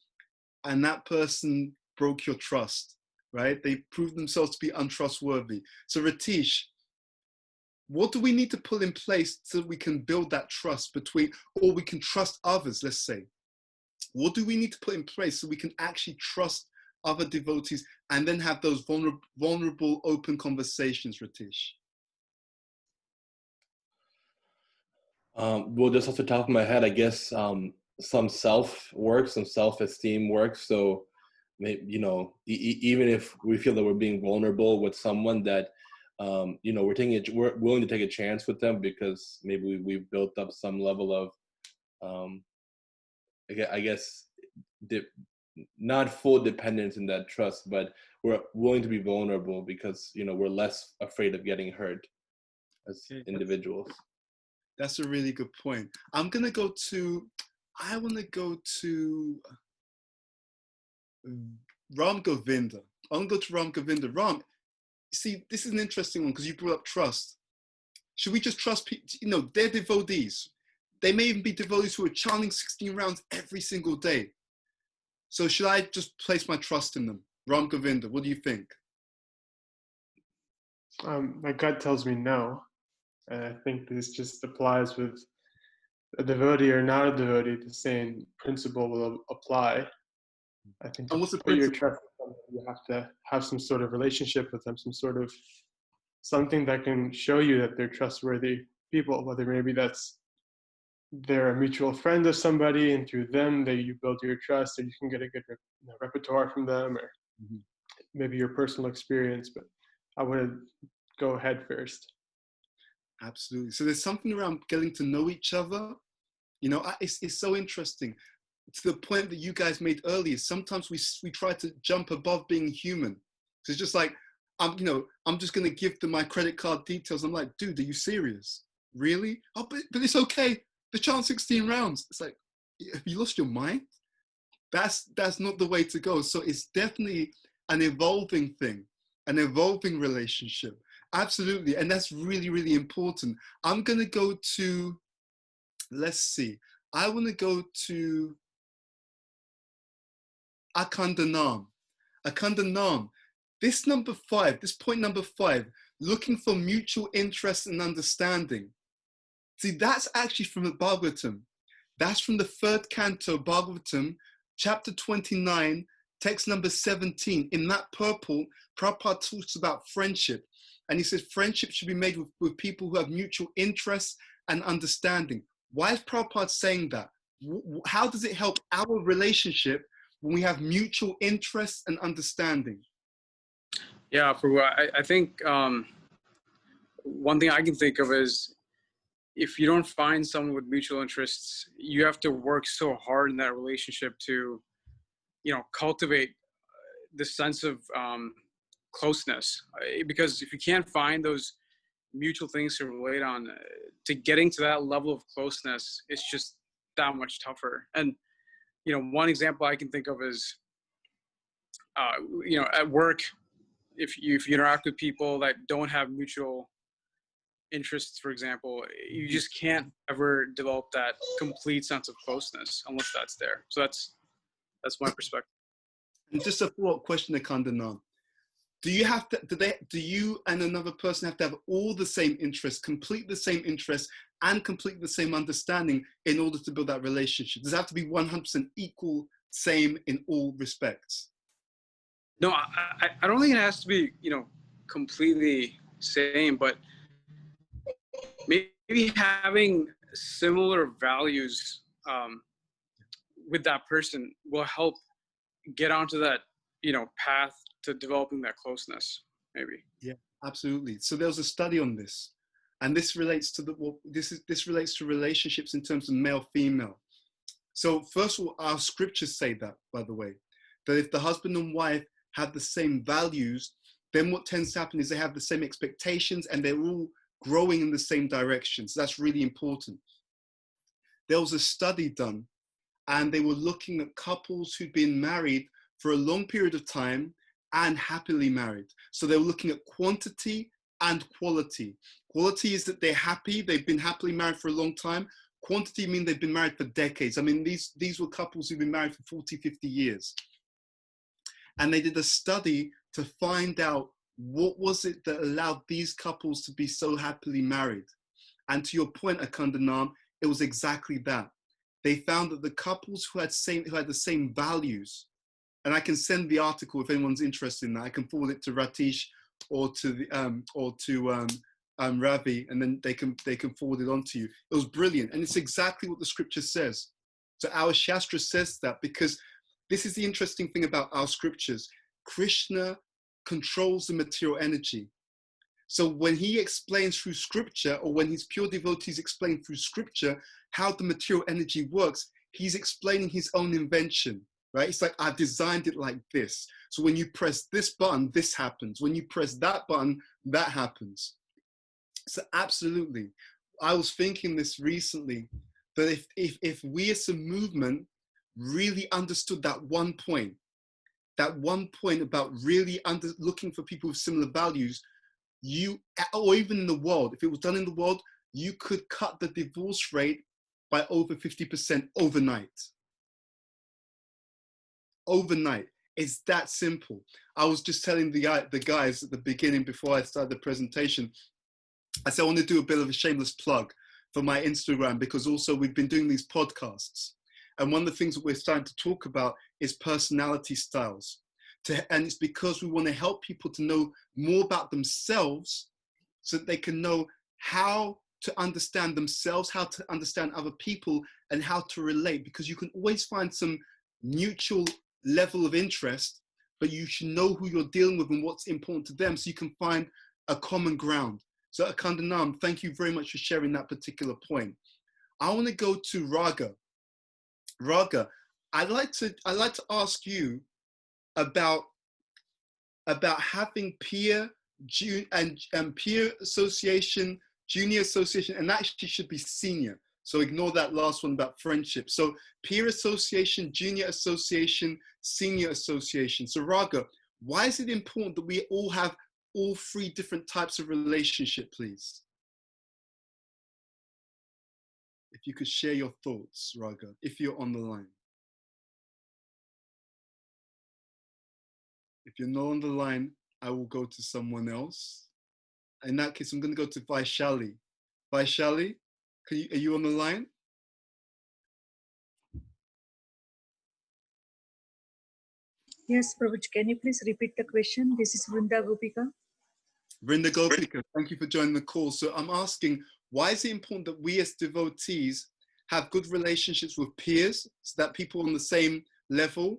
S2: and that person broke your trust, right? They proved themselves to be untrustworthy. So Ratish, what do we need to put in place so we can build that trust or we can trust others, let's say? What do we need to put in place so we can actually trust other devotees and then have those vulnerable, open conversations, Ratish?
S9: Well, just off the top of my head, I guess some self-work, some self-esteem work. So, you know, even if we feel that we're being vulnerable with someone that, you know, we're willing to take a chance with them because maybe we've built up some level of, I guess, not full dependence in that trust, but we're willing to be vulnerable because, you know, we're less afraid of getting hurt as individuals.
S2: That's a really good point. I want to go to Ram Govinda. I want to go to Ram Govinda. Ram, see, this is an interesting one because you brought up trust. Should we just trust people? You know, they're devotees. They may even be devotees who are chanting 16 rounds every single day. So should I just place my trust in them? Ram Govinda, what do you think?
S3: My gut tells me no. And I think this just applies with a devotee or not a devotee. The same principle will apply. I think to put your trust in somebody, you have to have some sort of relationship with them, something that can show you that they're trustworthy people, whether maybe they're a mutual friend of somebody and through them you build your trust, or you can get a good repertoire from them, or maybe your personal experience, but I want to go head first.
S2: Absolutely. So there's something around getting to know each other. You know, it's so interesting to the point that you guys made earlier. Sometimes we try to jump above being human. So it's just like, I'm just going to give them my credit card details. I'm like, dude, are you serious? Really? Oh, but it's okay. The chant 16 rounds. It's like, have you lost your mind? That's not the way to go. So it's definitely an evolving thing, an evolving relationship. Absolutely. And that's really, really important. I'm going to go to, let's see. I want to go to Akandanam. Akandanam. This point number 5, looking for mutual interest and understanding. See, that's actually from the Bhagavatam. That's from the 3rd canto, Bhagavatam, chapter 29, text number 17. In that purple, Prabhupada talks about friendship. And he says friendship should be made with people who have mutual interest and understanding. Why is Prabhupada saying that? How does it help our relationship when we have mutual interest and understanding?
S10: Yeah, I think one thing I can think of is if you don't find someone with mutual interests, you have to work so hard in that relationship to, you know, cultivate the sense of closeness. Because if you can't find those mutual things to relate on, to getting to that level of closeness, it's just that much tougher. And, you know, one example I can think of is, you know, at work, if you interact with people that don't have mutual interests, for example, you just can't ever develop that complete sense of closeness unless that's there. So that's my perspective.
S2: And just a follow-up question to Kandanan. Do you and another person have to have all the same interests, complete the same interests, and complete the same understanding in order to build that relationship? Does it have to be 100% equal, same in all respects?
S10: No, I don't think it has to be, you know, completely same, but maybe having similar values with that person will help get onto that, you know, path to developing that closeness, maybe.
S2: Yeah, absolutely. So there was a study on this, and this relates to this relates to relationships in terms of male-female. So first of all, our scriptures say that, by the way, that if the husband and wife have the same values, then what tends to happen is they have the same expectations and they're all growing in the same direction. So that's really important. there was a study done, and they were looking at couples who'd been married for a long period of time and happily married. So they were looking at quantity and quality. Quality is that they're happy, they've been happily married for a long time. Quantity means they've been married for decades. I mean, these were couples who've been married for 40, 50 years. And they did a study to find out what was it that allowed these couples to be so happily married. And to your point, Akandanam, it was exactly that. They found that the couples who had the same values, and I can send the article if anyone's interested in that. I can forward it to Ratish or to Ravi, and then they can forward it on to you. It was brilliant, and it's exactly what the scripture says. So our Shastra says that, because this is the interesting thing about our scriptures. Krishna controls the material energy. So when he explains through scripture, or when his pure devotees explain through scripture how the material energy works, he's explaining his own invention, right? It's like, I've designed it like this. So when you press this button, this happens. When you press that button, that happens. So absolutely. I was thinking this recently, that if we as a movement really understood that one point about really looking for people with similar values, or even in the world, if it was done in the world, you could cut the divorce rate by over 50% overnight. Overnight. It's that simple. I was just telling the guys at the beginning, before I started the presentation, I said I want to do a bit of a shameless plug for my Instagram, because also we've been doing these podcasts. And one of the things that we're starting to talk about is personality styles. And it's because we want to help people to know more about themselves, so that they can know how to understand themselves, how to understand other people, and how to relate. Because you can always find some mutual level of interest, but you should know who you're dealing with and what's important to them, so you can find a common ground. So Akandanam, thank you very much for sharing that particular point. I want to go to Raga. Raga, I'd like to ask you about having peer and peer association, junior association, and actually should be senior. So ignore that last one about friendship. So peer association, junior association, senior association. So Raga, why is it important that we all have all three different types of relationship, please? If you could share your thoughts, Raga, if you're on the line. If you're not on the line, I will go to someone else. In that case, I'm going to go to Vaishali. Vaishali, are you on the line?
S11: Yes, Prabhuji, can you please repeat the question? This is Vrinda Gopika.
S2: Vrinda Gopika, thank you for joining the call. So I'm asking, why is it important that we as devotees have good relationships with peers, so that people on the same level,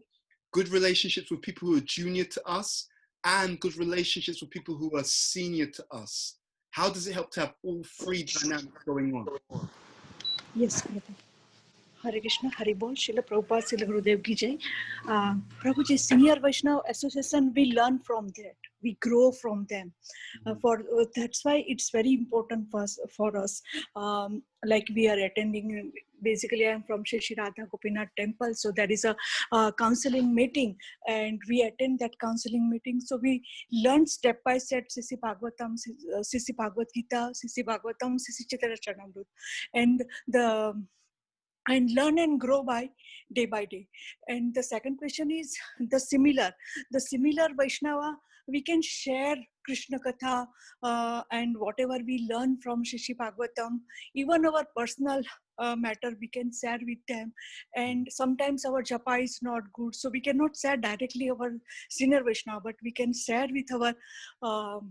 S2: good relationships with people who are junior to us, and good relationships with people who are senior to us? How does it help to have all three dynamics going on?
S11: Yes, Prabhu. Hare Krishna, Hare Bol, Srila Prabhupada, Srila Gurudev Ki Jai. Prabhuji, Senior Vaishnava Association, we learn from that. We grow from them. That's why it's very important for us. Like we are attending, basically I'm from Shri Radha Gopinath temple. So there is a counseling meeting, and we attend that counseling meeting. So we learn step by step Sisi Bhagavatam, Sisi Bhagavad Gita, Sisi Bhagavatam, Sisi Chaitanya Charanamrut. And learn and grow by day. And the second question is the similar Vaishnava, we can share Krishna Katha and whatever we learn from Shishi Bhagavatam, even our personal matter we can share with them. And sometimes our japa is not good, so we cannot share directly our senior Vaishnava, but we can share with our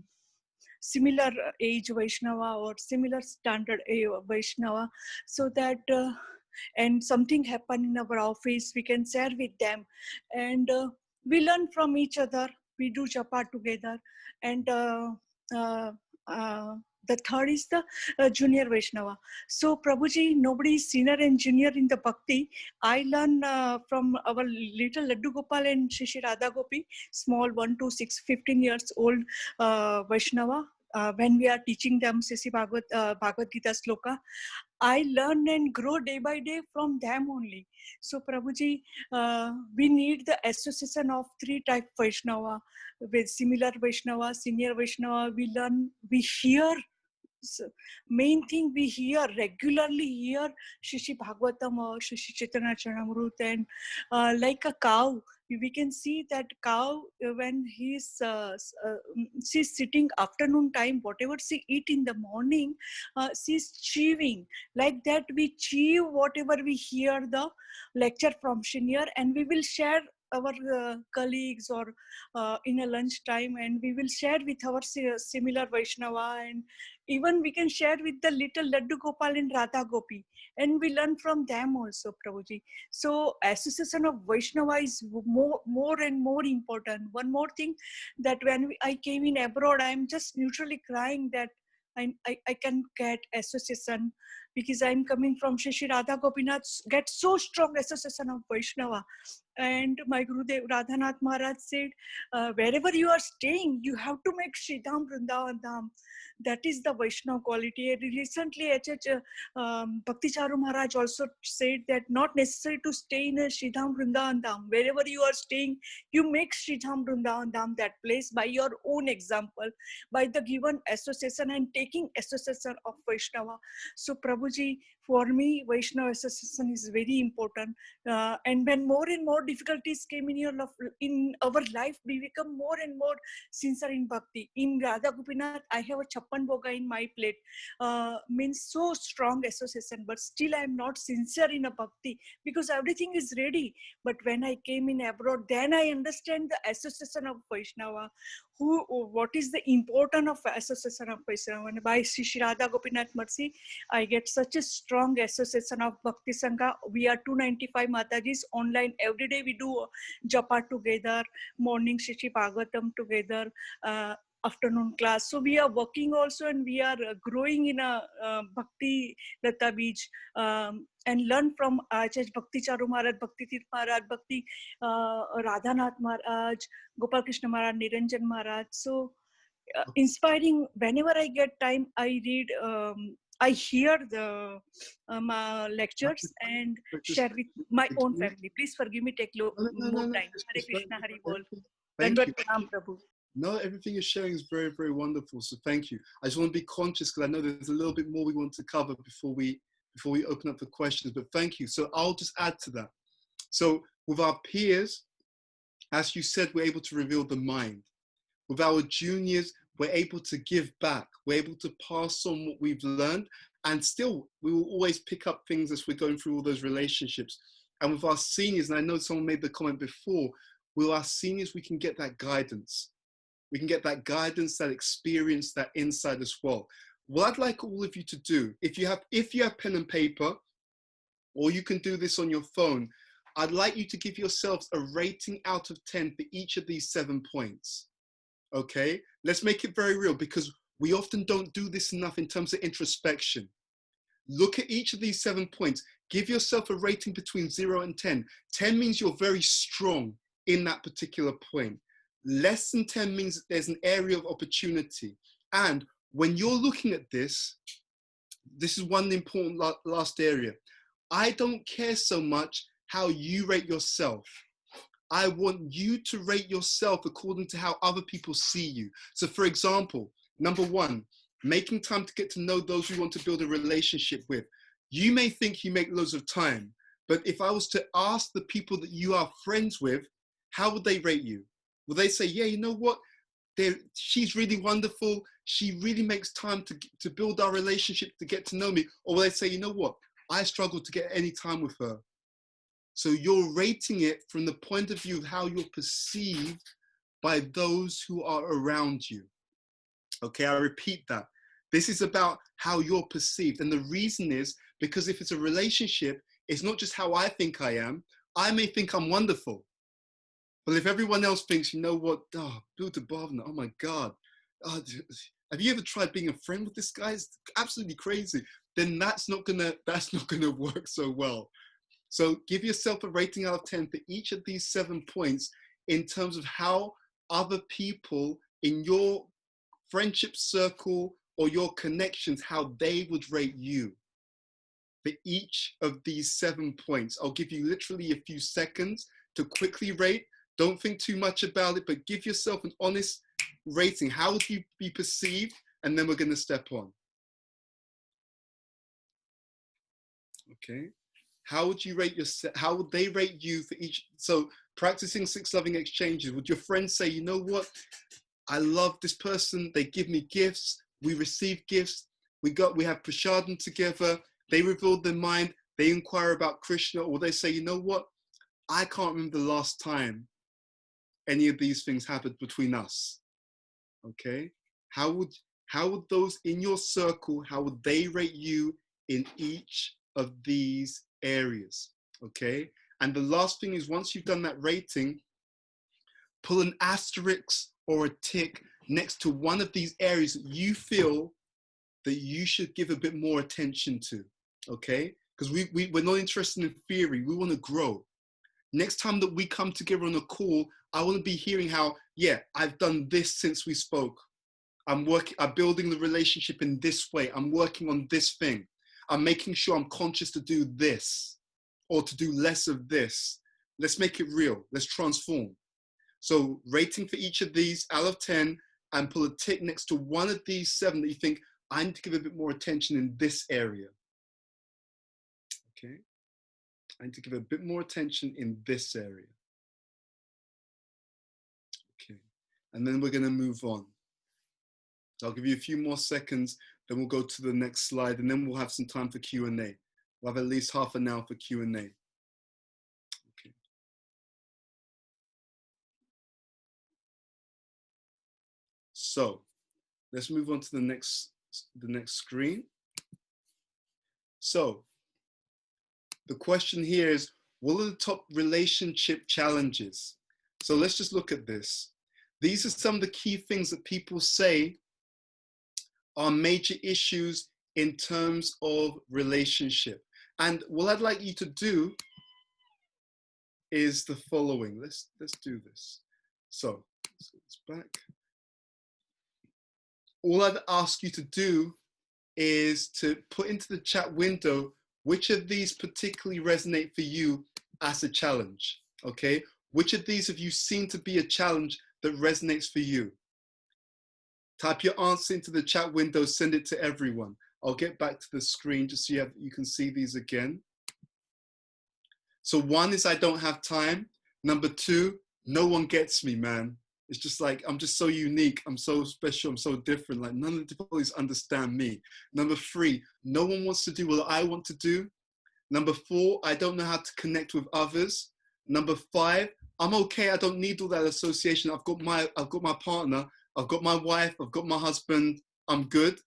S11: similar age Vaishnava or similar standard Vaishnava, so that and something happen in our office, we can share with them, and we learn from each other. We do japa together. And the third is the junior Vaishnava. So Prabhuji, nobody is senior and junior in the bhakti. I learn from our little Laddu Gopal and Shri Radha Gopi, small 1 to 6, 15 years old Vaishnava. when we are teaching them Sisi Bhagavad Gita sloka, I learn and grow day by day from them only. So Prabhuji, we need the association of 3 type Vaishnava, with similar Vaishnava, senior Vaishnava. We learn, we hear. So main thing, we regularly hear Shishi Bhagavatam or Shishi Chaitanya Charanamrut, and like a cow, we can see that cow when she's sitting afternoon time, whatever she eat in the morning, she's chewing. Like that, we chew whatever we hear the lecture from senior, and we will share our colleagues or in a lunch time, and we will share with our similar Vaishnava, and even we can share with the little Laddu Gopal and Radha Gopi, and we learn from them also, Prabhuji. So association of Vaishnava is more and more important. One more thing, that when I came in abroad, I'm just neutrally crying that I can get association, because I'm coming from Shri Radha Gopinath, get so strong association of Vaishnava. And my Gurudev Radhanath Maharaj said, wherever you are staying, you have to make Sridham Vrindavan Dham. That is the Vaishnava quality. And recently, Bhakti Charu Maharaj also said that not necessary to stay in a Sridham Vrindavan Dham. Wherever you are staying, you make Sridham Vrindavan Dham that place by your own example, by the given association and taking association of Vaishnava. So Prabhuji, for me, Vaishnava association is very important. And when more and more difficulties came in our life, we become more and more sincere in bhakti. In Radha Gopinath, I have a chappan boga in my plate. Means so strong association, but still I am not sincere in a bhakti, because everything is ready. But when I came in abroad, then I understand the association of Vaishnava. What is the importance of association of Vaishnava? And by Shri Radha Gopinath Mercy, I get such a strong association of Bhakti Sangha. We are 295 Matajis online. Every day we do japa together, morning Shri Bhagavatam together, afternoon class. So we are working also, and we are growing in a Bhakti Lata Bij, and learn from Acharya Bhakti Charu Maharaj, Bhakti Tirth Maharaj, Bhakti Radhanath Maharaj, Gopal Krishna Maharaj, Niranjan Maharaj. So inspiring. Whenever I get time, I read, I hear the lectures and share with my own family. Please forgive me, take more time. Hare Krishna, Hare Bol.
S2: Thank you.
S11: Prabhu.
S2: No, everything you're sharing is very, very wonderful. So thank you. I just want to be conscious, because I know there's a little bit more we want to cover before we open up for questions. But thank you. So I'll just add to that. So with our peers, as you said, we're able to reveal the mind. With our juniors, we're able to give back. We're able to pass on what we've learned, and still we will always pick up things as we're going through all those relationships. And with our seniors, and I know someone made the comment before, with our seniors, we can get that guidance. We can get that guidance, that experience, that insight as well. What I'd like all of you to do, if you have pen and paper, or you can do this on your phone, I'd like you to give yourselves a rating out of 10 for each of these 7 points. Okay, let's make it very real, because we often don't do this enough in terms of introspection. Look at each of these 7 points. Give yourself a rating between 0 and 10. 10 means you're very strong in that particular point. Less than 10 means that there's an area of opportunity. And when you're looking at this, this is one important last area. I don't care so much how you rate yourself. I want you to rate yourself according to how other people see you. So for example, number 1, making time to get to know those you want to build a relationship with. You may think you make loads of time, but if I was to ask the people that you are friends with, how would they rate you? Will they say, yeah, you know what? She's really wonderful. She really makes time to build our relationship, to get to know me. Or will they say, you know what? I struggle to get any time with her. So you're rating it from the point of view of how you're perceived by those who are around you. Okay, I repeat that. This is about how you're perceived. And the reason is because if it's a relationship, it's not just how I think I am. I may think I'm wonderful. But if everyone else thinks, you know what, Bhuta Bhavana, oh my God, have you ever tried being a friend with this guy? It's absolutely crazy. Then that's not gonna work so well. So give yourself a rating out of 10 for each of these 7 points in terms of how other people in your friendship circle or your connections, how they would rate you for each of these 7 points. I'll give you literally a few seconds to quickly rate. Don't think too much about it, but give yourself an honest rating. How would you be perceived? And then we're going to step on. Okay. How would you rate yourself? How would they rate you for each? So practicing 6 loving exchanges. Would your friends say, you know what? I love this person. They give me gifts. We receive gifts. We have prasadam together. They revealed their mind. They inquire about Krishna, or they say, you know what? I can't remember the last time any of these things happened between us. Okay. How would those in your circle, how would they rate you in each of these areas? Okay. And the last thing is, once you've done that rating, pull an asterisk or a tick next to one of these areas that you feel that you should give a bit more attention to. Okay. Because we're not interested in theory. We want to grow. Next time that we come together on a call, I want to be hearing how, yeah, I've done this since we spoke. I'm building the relationship in this way. I'm working on this thing. I'm making sure I'm conscious to do this or to do less of this. Let's make it real. Let's transform. So rating for each of these out of 10 and pull a tick next to one of these 7 that you think, I need to give a bit more attention in this area. Okay. I need to give a bit more attention in this area. Okay. And then we're going to move on. So I'll give you a few more seconds, then we'll go to the next slide, and then we'll have some time for Q&A. We'll have at least half an hour for Q&A. Okay. So let's move on to the next screen. So the question here is, what are the top relationship challenges? So let's just look at this. These are some of the key things that people say are major issues in terms of relationship. And what I'd like you to do is the following. Let's do this. So it's back. All I'd ask you to do is to put into the chat window which of these particularly resonate for you as a challenge, okay? Which of these have you seen to be a challenge that resonates for you? Type your answer into the chat window, send it to everyone. I'll get back to the screen just so you can see these again. So 1 is I don't have time. Number 2, no one gets me, man. It's just like, I'm just so unique. I'm so special. I'm so different. Like none of the devotees understand me. Number 3, no one wants to do what I want to do. Number 4, I don't know how to connect with others. Number 5, I'm okay. I don't need all that association. I've got my partner. I've got my wife. I've got my husband. I'm good.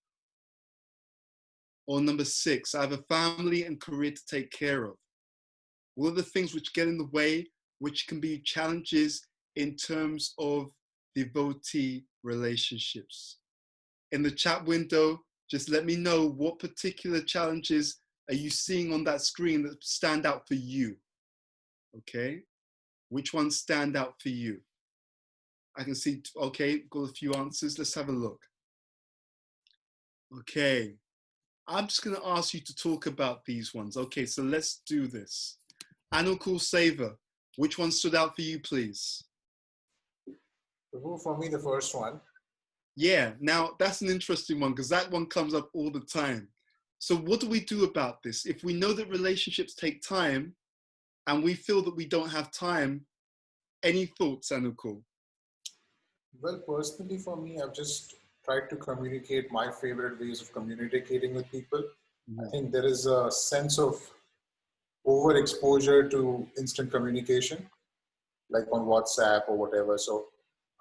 S2: Or number 6, I have a family and career to take care of. What are the things which get in the way, which can be challenges in terms of devotee relationships? In the chat window, just let me know what particular challenges are you seeing on that screen that stand out for you, okay? Which ones stand out for you? I can see, okay, got a few answers. Let's have a look. Okay, I'm just gonna ask you to talk about these ones. Okay, so let's do this. Anukul Seva, which one stood out for you, please?
S12: For me, the first one.
S2: Yeah, now that's an interesting one because that one comes up all the time. So what do we do about this? If we know that relationships take time and we feel that we don't have time, any thoughts, Anukul?
S12: Well, personally for me, I've just tried to communicate my favorite ways of communicating with people. I think there is a sense of overexposure to instant communication, like on WhatsApp or whatever. So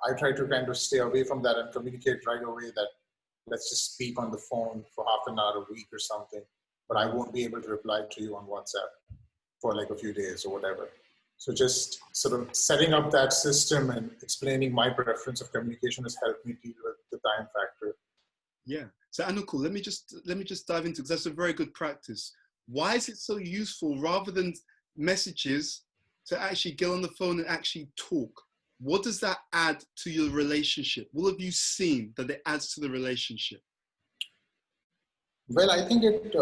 S12: I try to kind of stay away from that and communicate right away that let's just speak on the phone for half an hour a week or something, but I won't be able to reply to you on WhatsApp for like a few days or whatever. So just sort of setting up that system and explaining my preference of communication has helped me deal with the time factor.
S2: Yeah. So Anukul, let me just dive into, because that's a very good practice. Why is it so useful rather than messages to actually get on the phone and actually talk? what does that add to your relationship? What have you seen that it adds to the relationship?
S12: Well, I think it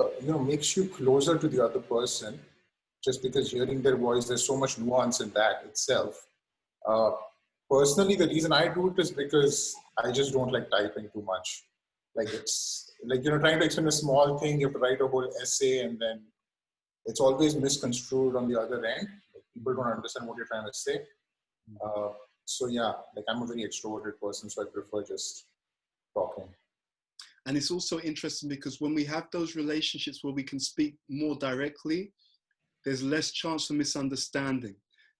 S12: makes you closer to the other person, just because hearing their voice, there's so much nuance in that itself. Personally, the reason I do it is because I just don't like typing too much. Like it's like, trying to explain a small thing, you have to write a whole essay, and then it's always misconstrued on the other end. Like, people don't understand what you're trying to say. So yeah, like I'm a very extroverted person, so I prefer just talking.
S2: And it's also interesting because when we have those relationships where we can speak more directly, there's less chance for misunderstanding.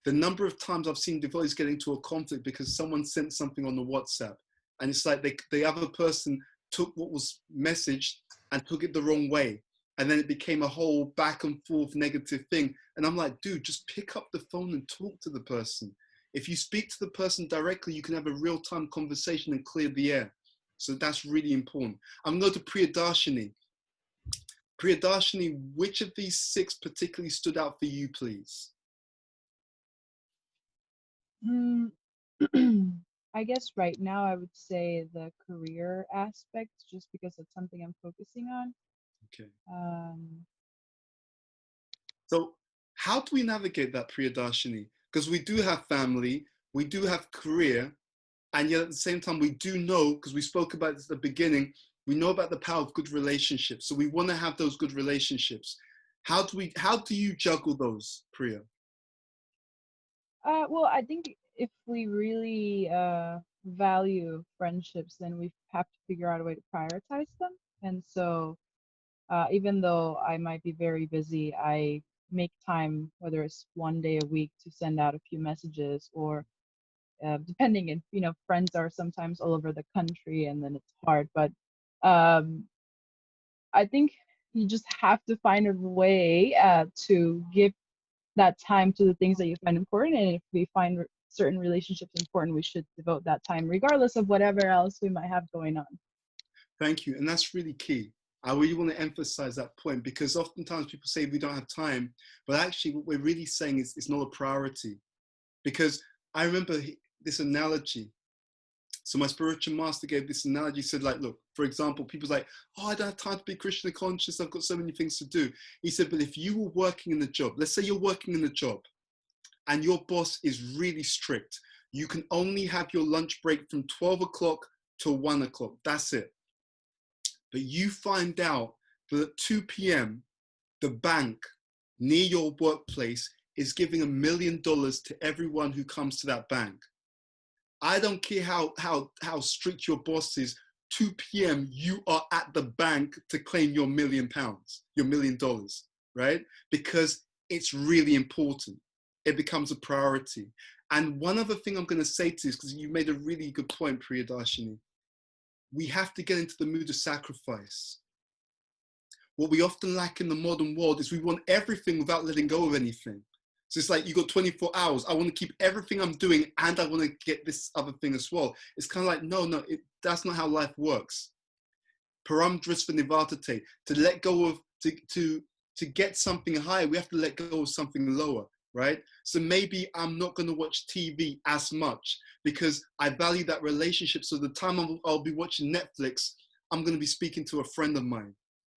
S2: The number of times I've seen devotees get into a conflict because someone sent something on the WhatsApp, and it's like the other person took what was messaged and took it the wrong way. And then it became a whole back and forth negative thing. And I'm like, dude, just pick up the phone and talk to the person. If you speak to the person directly, you can have a real-time conversation and clear the air. So that's really important. I'm going to go to Priyadarshini. Priyadarshini, which of these 6 particularly stood out for you, please?
S13: I guess right now I would say the career aspect, just because it's something I'm focusing on.
S2: Okay.
S13: So
S2: how do we navigate that, Priyadarshini? Because we do have family, we do have career, and yet at the same time we do know, because we spoke about this at the beginning, we know about the power of good relationships. So we want to have those good relationships. How do you juggle those, Priya?
S13: well, I think if we really value friendships, then we have to figure out a way to prioritize them. And so even though I might be very busy, I make time, whether it's one day a week, to send out a few messages, or depending, if friends are sometimes all over the country, and then it's hard. But I think you just have to find a way to give that time to the things that you find important. And if we find certain relationships important, we should devote that time regardless of whatever else we might have going on.
S2: Thank you. And that's really key. I really want to emphasize that point, because oftentimes people say we don't have time, but actually what we're really saying is it's not a priority. Because I remember this analogy. So my spiritual master gave this analogy, said, like, look, for example, people's like, oh, I don't have time to be Krishna conscious, I've got so many things to do. He said, but if you were working in a job, let's say you're working in a job and your boss is really strict, you can only have your lunch break from 12 o'clock to 1 o'clock, that's it. But you find out that at 2 p.m., the bank near your workplace is giving $1 million to everyone who comes to that bank. I don't care how strict your boss is, 2 p.m., you are at the bank to claim your £1 million, your $1 million, right? Because it's really important. It becomes a priority. And one other thing I'm going to say to this, because you made a really good point, Priyadarshini, we have to get into the mood of sacrifice. What we often lack in the modern world is we want everything without letting go of anything. So it's like, you got 24 hours. I want to keep everything I'm doing, and I want to get this other thing as well. It's kind of like, no, that's not how life works. Param drisva nivartate. To let go of, to get something higher, we have to let go of something lower, right? So maybe I'm not going to watch TV as much because I value that relationship. So the time I'll be watching Netflix, I'm going to be speaking to a friend of mine,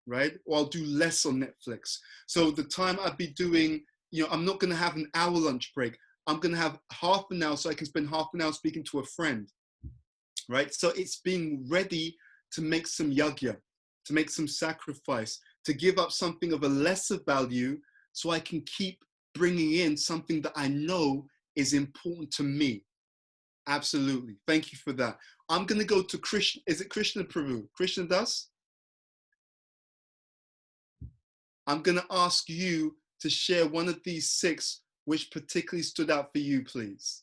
S2: right? Or I'll do less on Netflix. So the time I'd be doing, I'm not going to have an hour lunch break. I'm going to have half an hour so I can spend half an hour speaking to a friend, right? So it's being ready to make some yagya, to make some sacrifice, to give up something of a lesser value so I can keep bringing in something that I know is important to me. Absolutely. Thank you for that. I'm going to go to Krishna. Is it Krishna Prabhu? Krishna Das? I'm going to ask you to share one of these 6 which particularly stood out for you, please.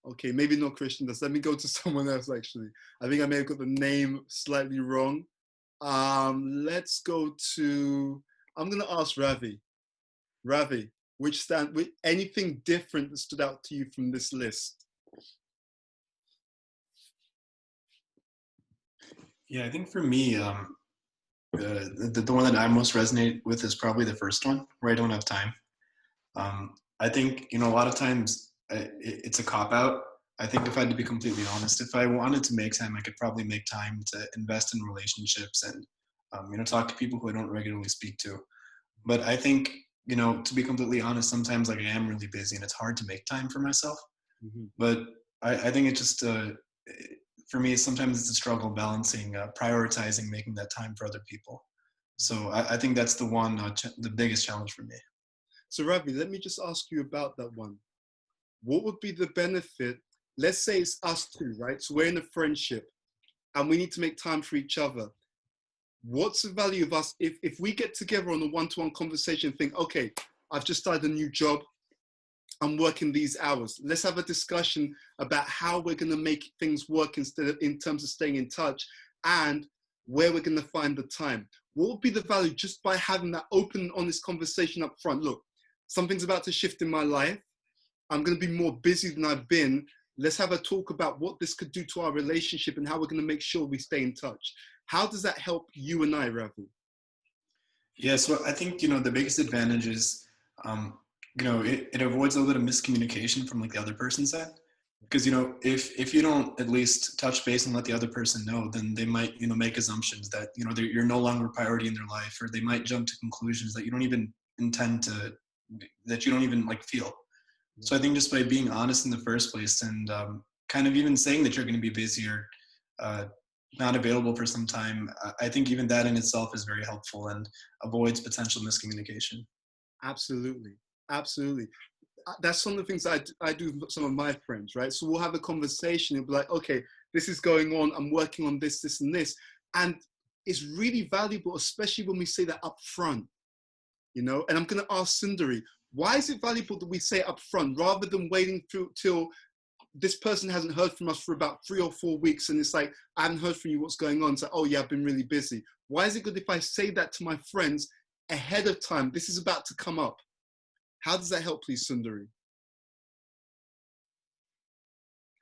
S2: Okay, maybe not Krishna Das. Let me go to someone else, actually. I think I may have got the name slightly wrong. Let's go to, I'm going to ask Ravi. Ravi, with anything different that stood out to you from this list?
S1: Yeah, I think for me, the one that I most resonate with is probably the first one, where I don't have time. I think, a lot of times it's a cop out. I think if I had to be completely honest, if I wanted to make time, I could probably make time to invest in relationships and, talk to people who I don't regularly speak to. But I think, to be completely honest, sometimes like I am really busy and it's hard to make time for myself.
S2: Mm-hmm.
S1: But I think it just, for me, sometimes it's a struggle balancing, prioritizing, making that time for other people. So I think that's the one, the biggest challenge for me.
S2: So Ravi, let me just ask you about that one. What would be the benefit? Let's say it's us two, right? So we're in a friendship and we need to make time for each other. What's the value of us if we get together on a one-to-one conversation and think, okay, I've just started a new job, I'm working these hours. Let's have a discussion about how we're going to make things work in terms of staying in touch and where we're going to find the time. What would be the value just by having that open, honest conversation up front? Look, something's about to shift in my life. I'm going to be more busy than I've been. Let's have a talk about what this could do to our relationship and how we're going to make sure we stay in touch. How does that help you and I, Ravi?
S1: Yeah, so I think, the biggest advantage is, it avoids a little bit of miscommunication from like the other person's side. Because, if you don't at least touch base and let the other person know, then they might, make assumptions that, you're no longer a priority in their life, or they might jump to conclusions that you don't even intend to, that you don't even like feel. So I think just by being honest in the first place and kind of even saying that you're going to be busy or not available for some time, I think even that in itself is very helpful and avoids potential miscommunication.
S2: Absolutely. Absolutely. That's some of the things I do with some of my friends, right? So we'll have a conversation and be like, okay, this is going on. I'm working on this, this, and this. And it's really valuable, especially when we say that up front, And I'm going to ask Sundari, why is it valuable that we say up front rather than waiting till this person hasn't heard from us for about 3 or 4 weeks and it's like, I haven't heard from you, what's going on? It's like, oh yeah, I've been really busy. Why is it good if I say that to my friends ahead of time? This is about to come up. How does that help, please, Sundari?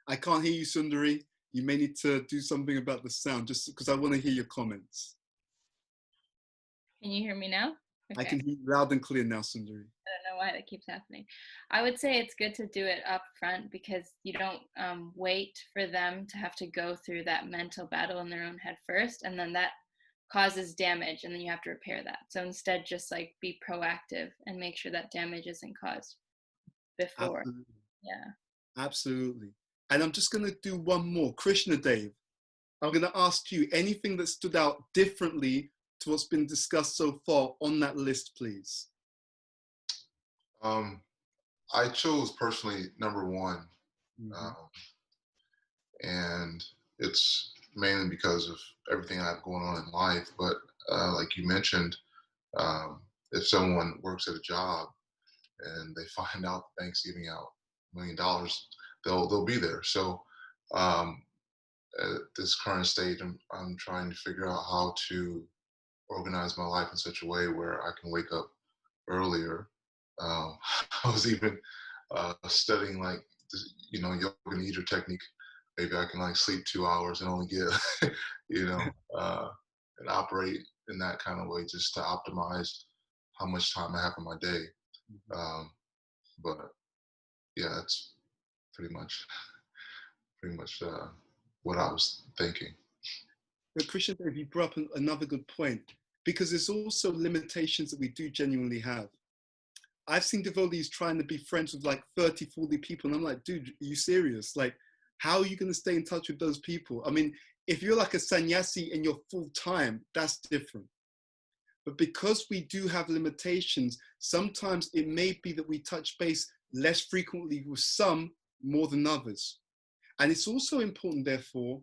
S2: I can't hear you, Sundari. You may need to do something about the sound just because I want to hear your comments.
S14: Can you hear me now? Okay.
S2: I can hear you loud and clear now, Sundari.
S14: I don't know why that keeps happening. I would say it's good to do it up front because you don't wait for them to have to go through that mental battle in their own head first, and then that causes damage and then you have to repair that. So instead, just like be proactive and make sure that damage isn't caused before.
S2: Absolutely.
S14: Yeah.
S2: Absolutely. And I'm just going to do one more. Krishna Dev, I'm going to ask you anything that stood out differently to what's been discussed so far on that list, please.
S15: I chose personally number 1. And it's mainly because of everything I have going on in life. But like you mentioned, if someone works at a job and they find out the bank's giving out $1 million, they'll be there. So at this current stage, I'm trying to figure out how to organize my life in such a way where I can wake up earlier. I was even studying like yoga nidra technique. Maybe I can like sleep 2 hours and only get and operate in that kind of way just to optimize how much time I have in my day. But yeah, that's pretty much what I was thinking.
S2: But Krishna Dev, you brought up another good point, because there's also limitations that we do genuinely have. I've seen devotees trying to be friends with like 30, 40 people. And I'm like, dude, are you serious? Like, how are you going to stay in touch with those people? I mean, if you're like a sannyasi and you're full time, that's different. But because we do have limitations, sometimes it may be that we touch base less frequently with some more than others. And it's also important, therefore,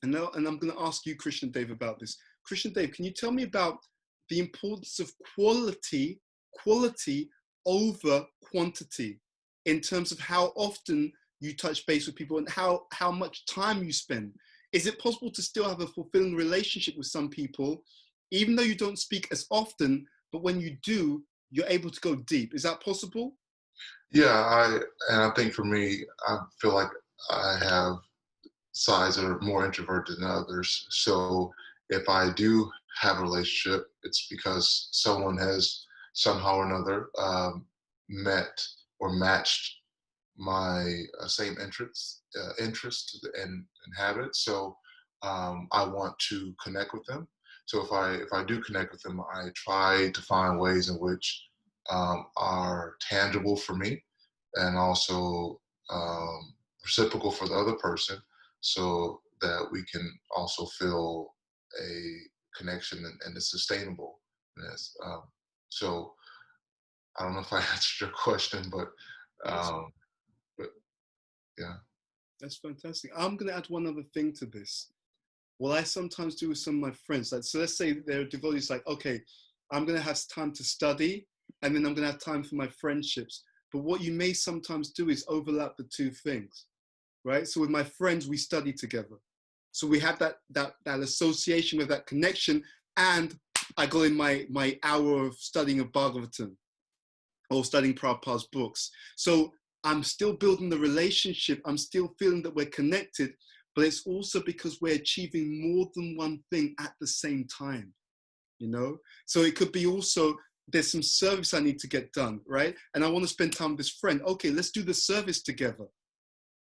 S2: and I'm going to ask you, Krishna Dev, about this. Krishna Dev, can you tell me about the importance of quality over quantity in terms of how often you touch base with people and how much time you spend? Is it possible to still have a fulfilling relationship with some people, even though you don't speak as often, but when you do, you're able to go deep? Is that possible?
S15: Yeah, I think for me, I feel like I have sides that are more introverted than others. So if I do have a relationship, it's because someone has somehow or another met or matched my same interests, and habits. So I want to connect with them. So if I do connect with them, I try to find ways in which are tangible for me, and also reciprocal for the other person, so that we can also feel a connection and it's sustainable. So I don't know if I answered your question, but um, but yeah.
S2: That's fantastic. I'm going to add one other thing to this. What I sometimes do with some of my friends, like, so let's say they're devotees, like, okay, I'm going to have time to study, and then I'm going to have time for my friendships. But what you may sometimes do is overlap the two things, right? So with my friends, we study together. So we have that association with that connection, and I go in my hour of studying of Bhagavatam or studying Prabhupada's books. So I'm still building the relationship. I'm still feeling that we're connected, but it's also because we're achieving more than one thing at the same time, you know? So it could be also, there's some service I need to get done, right? And I want to spend time with this friend. Okay, let's do the service together,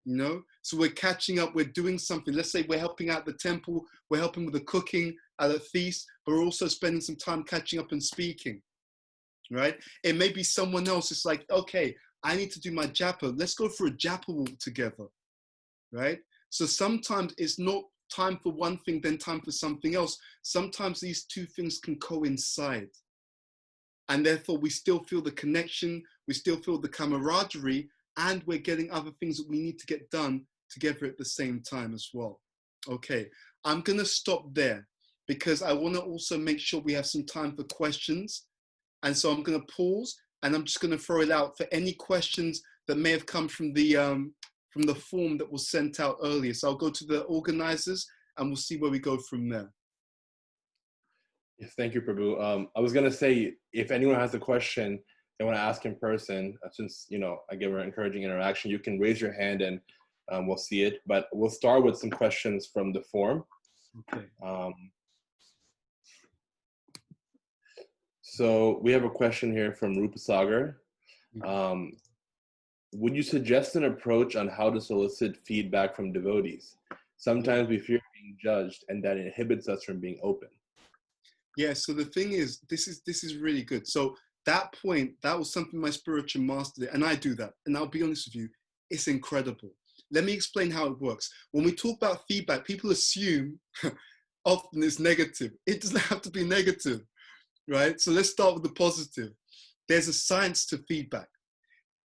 S2: you know? So we're catching up, we're doing something. Let's say we're helping out the temple, we're helping with the cooking at a feast, but we're also spending some time catching up and speaking, right? It may be someone else. It's like, okay, I need to do my japa. Let's go for a japa walk together, right? So sometimes it's not time for one thing, then time for something else. Sometimes these two things can coincide. And therefore we still feel the connection, we still feel the camaraderie, and we're getting other things that we need to get done together at the same time as well. Okay, I'm gonna stop there because I wanna also make sure we have some time for questions. And so I'm gonna pause, and I'm just gonna throw it out for any questions that may have come from the form that was sent out earlier. So I'll go to the organizers and we'll see where we go from there.
S9: Yes, thank you, Prabhu. I was gonna say, if anyone has a question they want to ask in person, since, you know, again, we're encouraging interaction, you can raise your hand and we'll see it. But we'll start with some questions from the forum.
S2: Okay.
S9: So we have a question here from Rupasagar. Would you suggest an approach on how to solicit feedback from devotees? Sometimes we fear being judged, and that inhibits us from being open.
S2: Yeah, so the thing is, this is really good. So that point, that was something my spiritual master did, and I do that. And I'll be honest with you, it's incredible. Let me explain how it works. When we talk about feedback, people assume often it's negative. It doesn't have to be negative, right? So let's start with the positive. There's a science to feedback.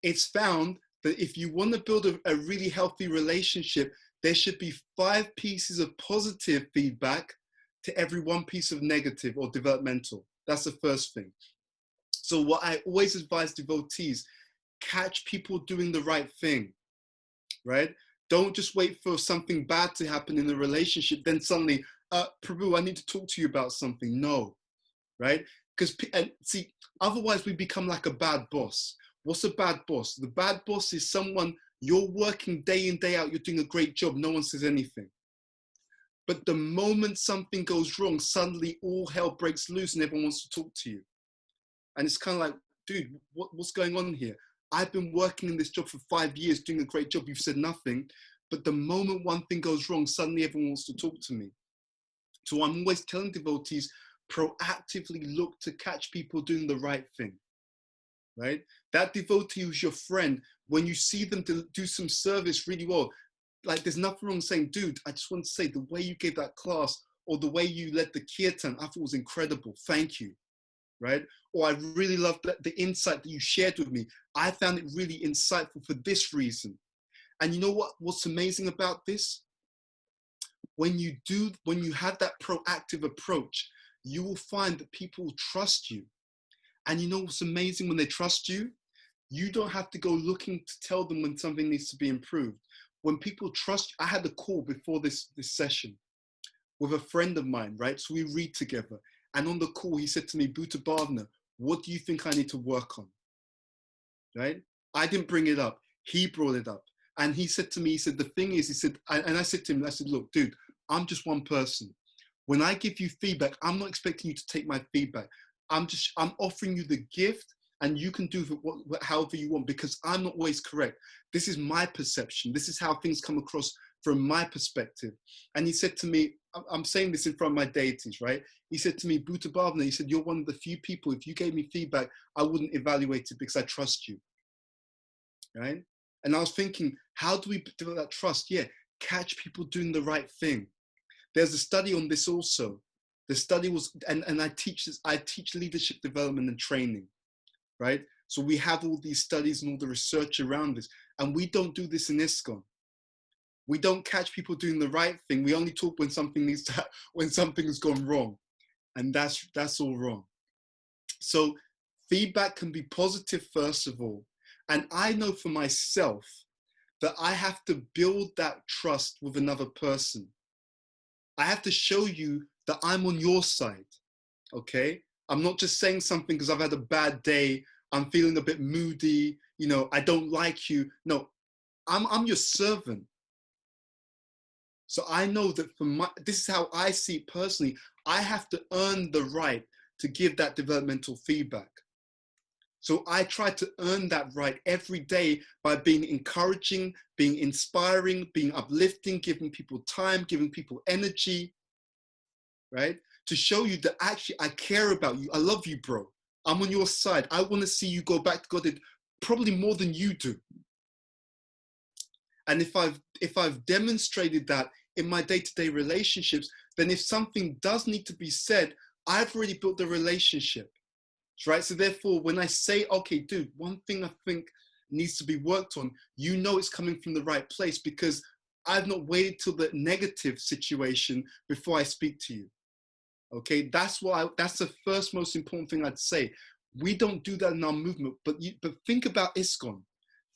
S2: It's found that if you want to build a really healthy relationship, there should be 5 pieces of positive feedback to every 1 piece of negative or developmental. That's the first thing. So what I always advise devotees, catch people doing the right thing, right? Don't just wait for something bad to happen in the relationship, then suddenly, Prabhu, I need to talk to you about something. No, right? Because, see, otherwise we become like a bad boss. What's a bad boss? The bad boss is someone, you're working day in, day out, you're doing a great job, no one says anything. But the moment something goes wrong, suddenly all hell breaks loose and everyone wants to talk to you. And it's kind of like, dude, what's going on here? I've been working in this job for 5 years, doing a great job, you've said nothing. But the moment one thing goes wrong, suddenly everyone wants to talk to me. So I'm always telling devotees, proactively look to catch people doing the right thing, right? That devotee who's your friend, when you see them do some service really well, like there's nothing wrong saying, dude, I just want to say the way you gave that class or the way you led the kirtan, I thought was incredible. Thank you, right? Or I really loved the insight that you shared with me. I found it really insightful for this reason. And you know what's amazing about this? When you have that proactive approach, you will find that people trust you. And you know what's amazing when they trust you? You don't have to go looking to tell them when something needs to be improved. When people trust, I had a call before this session with a friend of mine, right? So we read together. And on the call, he said to me, Bhuta Bhavana, what do you think I need to work on? Right? I didn't bring it up. He brought it up. And he said to me, he said, the thing is, he said, and I said to him, I said, look, dude, I'm just one person. When I give you feedback, I'm not expecting you to take my feedback. I'm offering you the gift, and you can do however you want, because I'm not always correct. This is my perception. This is how things come across from my perspective. And he said to me, I'm saying this in front of my deities, right? He said to me, Bhuta Bhavana, he said, you're one of the few people, if you gave me feedback, I wouldn't evaluate it because I trust you, right? And I was thinking, how do we develop that trust? Yeah, catch people doing the right thing. There's a study on this also. The study was, and I teach leadership development and training, right? So we have all these studies and all the research around this, and we don't do this in ISKCON. We don't catch people doing the right thing. We only talk when something when something's gone wrong, and that's all wrong. So feedback can be positive, first of all. And I know for myself that I have to build that trust with another person. I have to show you that I'm on your side, okay? I'm not just saying something because I've had a bad day, I'm feeling a bit moody, you know, I don't like you. No, I'm your servant. So I know that this is how I see it personally. I have to earn the right to give that developmental feedback. So I try to earn that right every day by being encouraging, being inspiring, being uplifting, giving people time, giving people energy, right? To show you that actually I care about you. I love you, bro. I'm on your side. I want to see you go back to God, probably more than you do. And if I've demonstrated that in my day-to-day relationships, then if something does need to be said, I've already built the relationship, right? So therefore, when I say, okay, dude, one thing I think needs to be worked on, you know it's coming from the right place because I've not waited till the negative situation before I speak to you. Okay, that's the first most important thing I'd say. We don't do that in our movement, but think about ISKCON.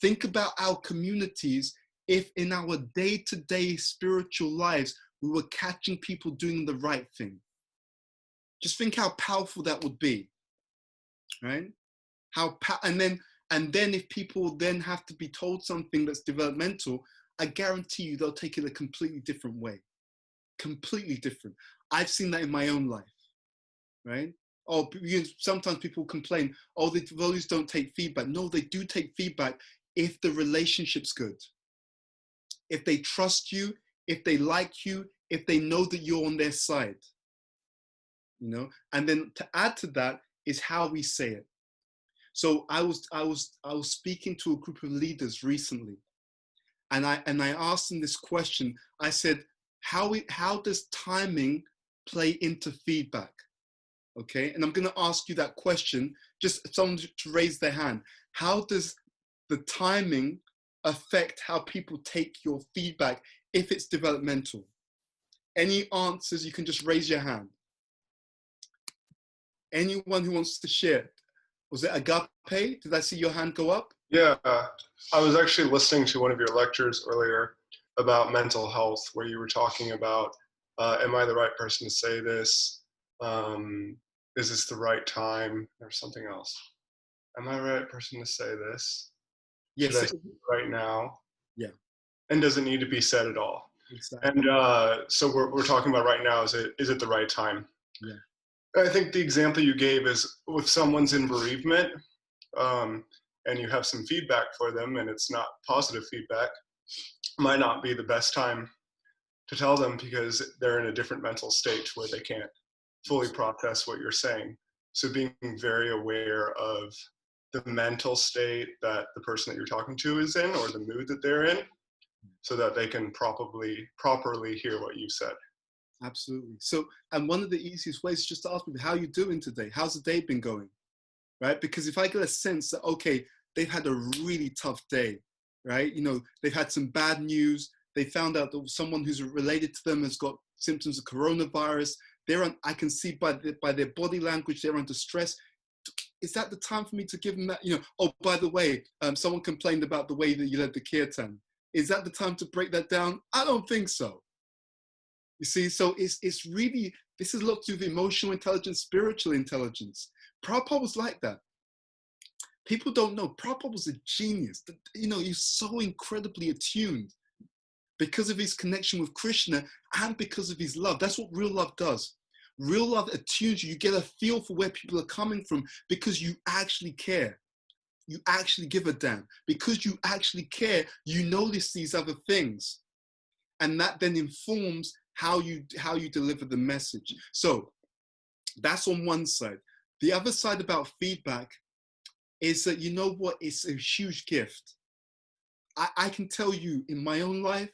S2: Think about our communities. If in our day-to-day spiritual lives, we were catching people doing the right thing. Just think how powerful that would be, right? And then if people then have to be told something that's developmental, I guarantee you they'll take it a completely different way. Completely different. I've seen that in my own life, right? Oh, sometimes people complain, oh, the devotees don't take feedback. No, they do take feedback if the relationship's good. If they trust you, if they like you, if they know that you're on their side, you know. And then to add to that is how we say it. So I was speaking to a group of leaders recently, and I asked them this question. I said, how does timing play into feedback? Okay, and I'm going to ask you that question. Just someone to raise their hand. How does the timing affect how people take your feedback if it's developmental? Any answers, you can just raise your hand. Anyone who wants to share? Was it Agape? Did I see your hand go up?
S3: Yeah, I was actually listening to one of your lectures earlier about mental health, where you were talking about, am I the right person to say this? Is this the right time? Or something else. Am I the right person to say this?
S2: Yes.
S3: Should I say it right now?
S2: Yeah.
S3: And does it need to be said at all?
S2: Exactly.
S3: And so we're talking about right now, is it the right time?
S2: Yeah.
S3: I think the example you gave is with someone's in bereavement, and you have some feedback for them and it's not positive feedback, might not be the best time to tell them because they're in a different mental state where they can't fully process what you're saying. So being very aware of the mental state that the person that you're talking to is in, or the mood that they're in, so that they can properly hear what you said.
S2: Absolutely. So, and one of the easiest ways is just to ask people, how are you doing today? How's the day been going? Right? Because if I get a sense that, okay, they've had a really tough day, right? You know, they've had some bad news. They found out that someone who's related to them has got symptoms of coronavirus. I can see by their body language, they're under stress. Is that the time for me to give them that? You know, oh, by the way, someone complained about the way that you led the kirtan. Is that the time to break that down? I don't think so. You see, so it's really, this is looked to emotional intelligence, spiritual intelligence. Prabhupada was like that. People don't know. Prabhupada was a genius. You know, he's so incredibly attuned. because of his connection with Krishna and because of his love. That's what real love does. Real love attunes you. You get a feel for where people are coming from because you actually care. You actually give a damn. Because you actually care, you notice these other things. And that then informs how you deliver the message. So that's on one side. The other side about feedback is that, you know what, it's a huge gift. I can tell you in my own life,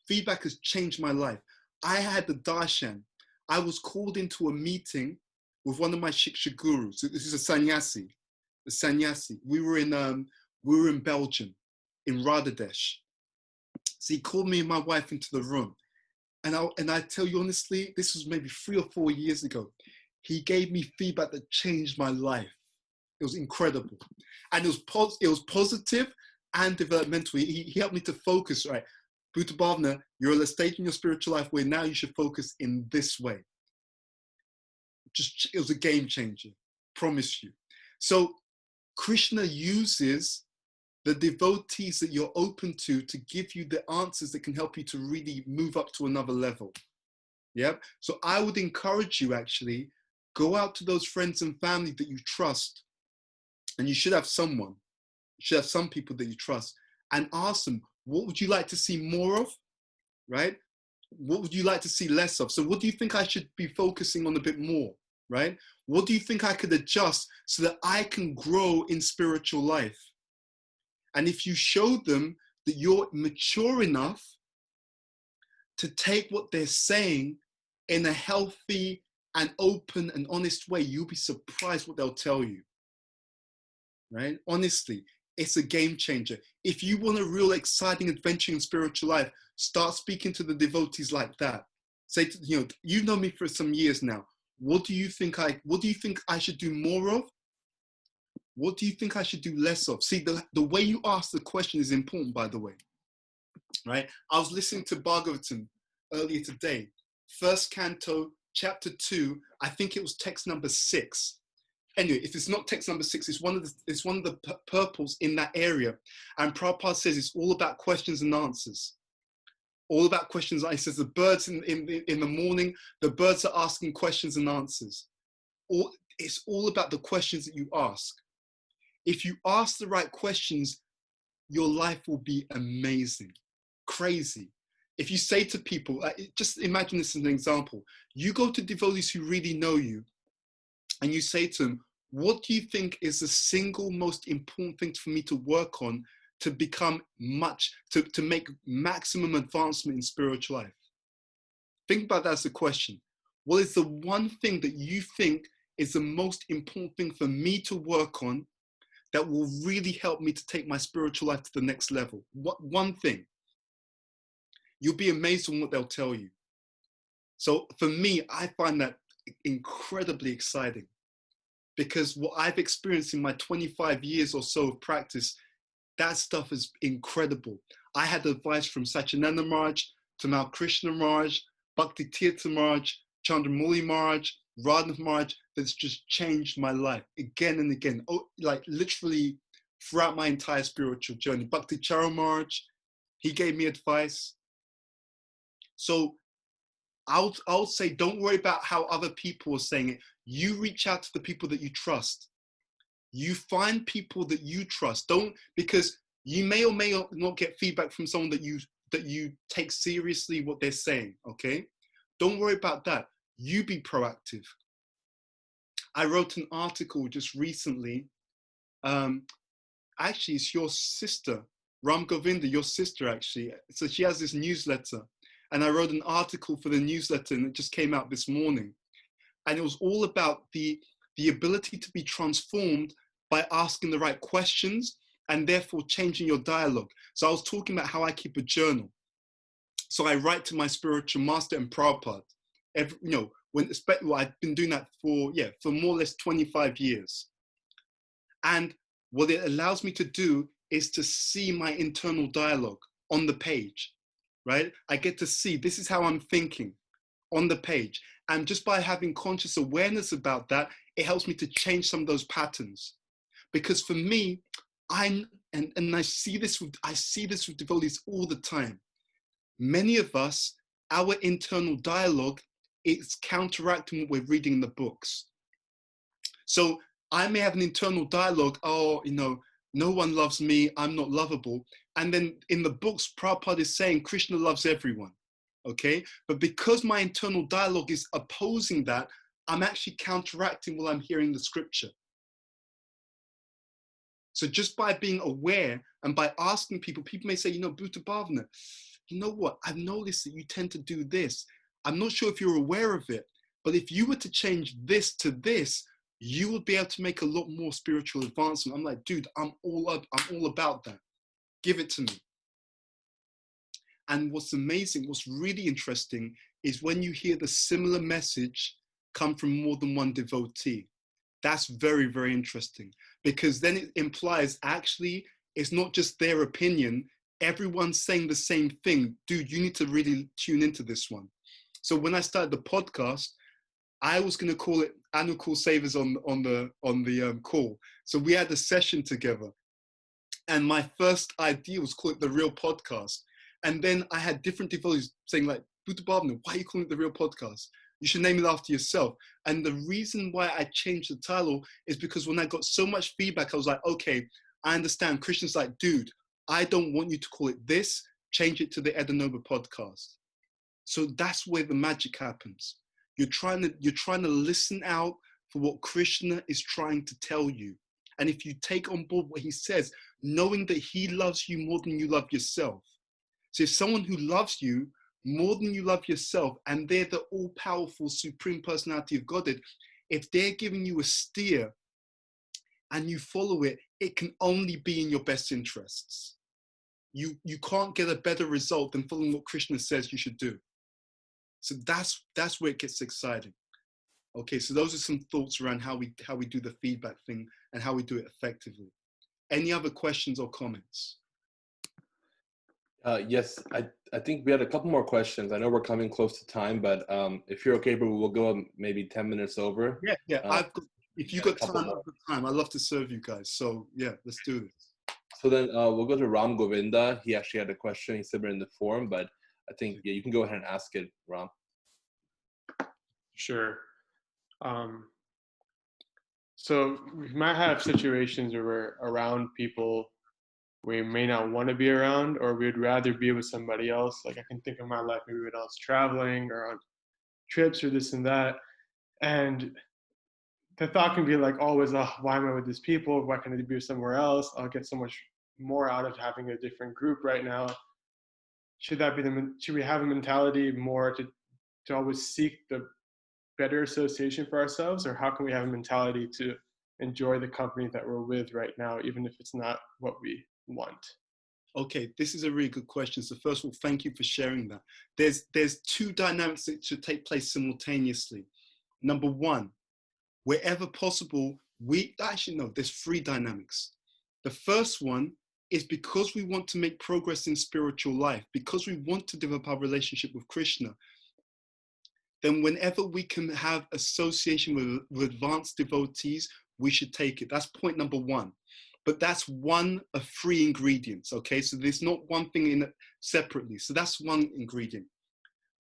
S2: feedback has changed my life. I had the darshan. I was called into a meeting with one of my Shiksha gurus. This is a sannyasi. We were in Belgium, in Radadesh. So he called me and my wife into the room. And I tell you honestly, this was maybe 3 or 4 years ago. He gave me feedback that changed my life. It was incredible. And it was positive and developmental. He helped me to focus, right? Bhuta Bhavana, you're at a stage in your spiritual life where now you should focus in this way. It was a game changer, promise you. So Krishna uses the devotees that you're open to give you the answers that can help you to really move up to another level. Yeah. So I would encourage you, actually, go out to those friends and family that you trust. And you should have someone, you should have some people that you trust, and ask them, what would you like to see more of? Right? What would you like to see less of? So what do you think I should be focusing on a bit more? Right? What do you think I could adjust so that I can grow in spiritual life? And if you show them that you're mature enough to take what they're saying in a healthy and open and honest way, you'll be surprised what they'll tell you. Right? Honestly, it's a game changer. If you want a real exciting adventure in spiritual life, start speaking to the devotees like that. Say, you've known me for some years now. What do you think I should do more of? What do you think I should do less of? See, the way you ask the question is important, by the way. Right? I was listening to Bhagavatam earlier today. First canto, chapter 2, I think it was text number 6. Anyway, if it's not text number 6, it's one of the purples in that area. And Prabhupada says it's all about questions and answers. All about questions. He says the birds in the morning, the birds are asking questions and answers. It's all about the questions that you ask. If you ask the right questions, your life will be amazing, crazy. If you say to people, just imagine this as an example. You go to devotees who really know you, and you say to them, what do you think is the single most important thing for me to work on to become to make maximum advancement in spiritual life? Think about that as a question. What is the one thing that you think is the most important thing for me to work on that will really help me to take my spiritual life to the next level? What one thing? You'll be amazed on what they'll tell you. So for me, I find that incredibly exciting, because what I've experienced in my 25 years or so of practice, that stuff is incredible. I had advice from Satyananda Maharaj, Tamal Krishna Maharaj, Bhakti Tirtha Maharaj, Chandramuli Maharaj, Radhanath Maharaj, that's just changed my life again and again. Like literally throughout my entire spiritual journey. Bhakti Charo Maharaj, he gave me advice. So I'll say, don't worry about how other people are saying it. You reach out to the people that you trust. You find people that you trust. Because you may or may not get feedback from someone that you take seriously what they're saying, okay? Don't worry about that. You be proactive. I wrote an article just recently. Actually, it's your sister, Ram Govinda, your sister actually. So she has this newsletter. And I wrote an article for the newsletter, and it just came out this morning. And it was all about the ability to be transformed by asking the right questions and therefore changing your dialogue. So I was talking about how I keep a journal. So I write to my spiritual master and Prabhupada. I've been doing that for more or less 25 years. And what it allows me to do is to see my internal dialogue on the page. Right? I get to see, this is how I'm thinking on the page. And just by having conscious awareness about that, it helps me to change some of those patterns. Because for me, I and I see this with devotees all the time. Many of us, our internal dialogue, it's counteracting what we're reading in the books. So I may have an internal dialogue, oh, you know, no one loves me, I'm not lovable. And then in the books, Prabhupada is saying Krishna loves everyone, okay? But because my internal dialogue is opposing that, I'm actually counteracting what I'm hearing in the scripture. So just by being aware and by asking people, people may say, you know, Bhuta Bhavana, you know what? I've noticed that you tend to do this. I'm not sure if you're aware of it, but if you were to change this to this, you would be able to make a lot more spiritual advancement. I'm like, dude, I'm all about that. Give it to me. And what's amazing, what's really interesting is when you hear the similar message come from more than one devotee. That's very, very interesting, because then it implies actually it's not just their opinion. Everyone's saying the same thing. Dude, you need to really tune into this one. So when I started the podcast, I was going to call it Annual Savers on the call. So we had a session together, and my first idea was call it The Real Podcast. And then I had different devotees saying like, Bhuta Bhavana, why are you calling it The Real Podcast? You should name it after yourself. And the reason why I changed the title is because when I got so much feedback, I was like, okay, I understand. Krishna's like, dude, I don't want you to call it this. Change it to the Edanova Podcast. So that's where the magic happens. You're trying to listen out for what Krishna is trying to tell you. And if you take on board what he says, knowing that he loves you more than you love yourself. So if someone who loves you more than you love yourself, and they're the all-powerful Supreme Personality of Godhead, if they're giving you a steer and you follow it, it can only be in your best interests. You can't get a better result than following what Krishna says you should do. So that's where it gets exciting. Okay, so those are some thoughts around how we do the feedback thing and how we do it effectively. Any other questions or comments?
S9: Yes, I think we had a couple more questions. I know we're coming close to time, but if you're okay, but we'll go maybe 10 minutes over.
S2: Yeah. If you got time, I've got time. I love to serve you guys. So yeah, let's do this.
S9: So then we'll go to Ram Govinda. He actually had a question. He submitted in the forum, but I think you can go ahead and ask it, Ram.
S3: Sure. So we might have situations where we're around people we may not want to be around, or we'd rather be with somebody else. Like I can think of my life maybe when I was traveling or on trips or this and that. And the thought can be like always, oh, why am I with these people? Why can't I be somewhere else? I'll get so much more out of having a different group right now. Should we have a mentality more to always seek the better association for ourselves, or how can we have a mentality to enjoy the company that we're with right now, even if it's not what we want?
S2: Okay, this is a really good question. So first of all, thank you for sharing that. There's two dynamics that should take place simultaneously. Number one, wherever possible, there's three dynamics. The first one is because we want to make progress in spiritual life, because we want to develop our relationship with Krishna, then whenever we can have association with advanced devotees, we should take it. That's point number one. But that's one of three ingredients, okay? So there's not one thing in it separately. So that's one ingredient.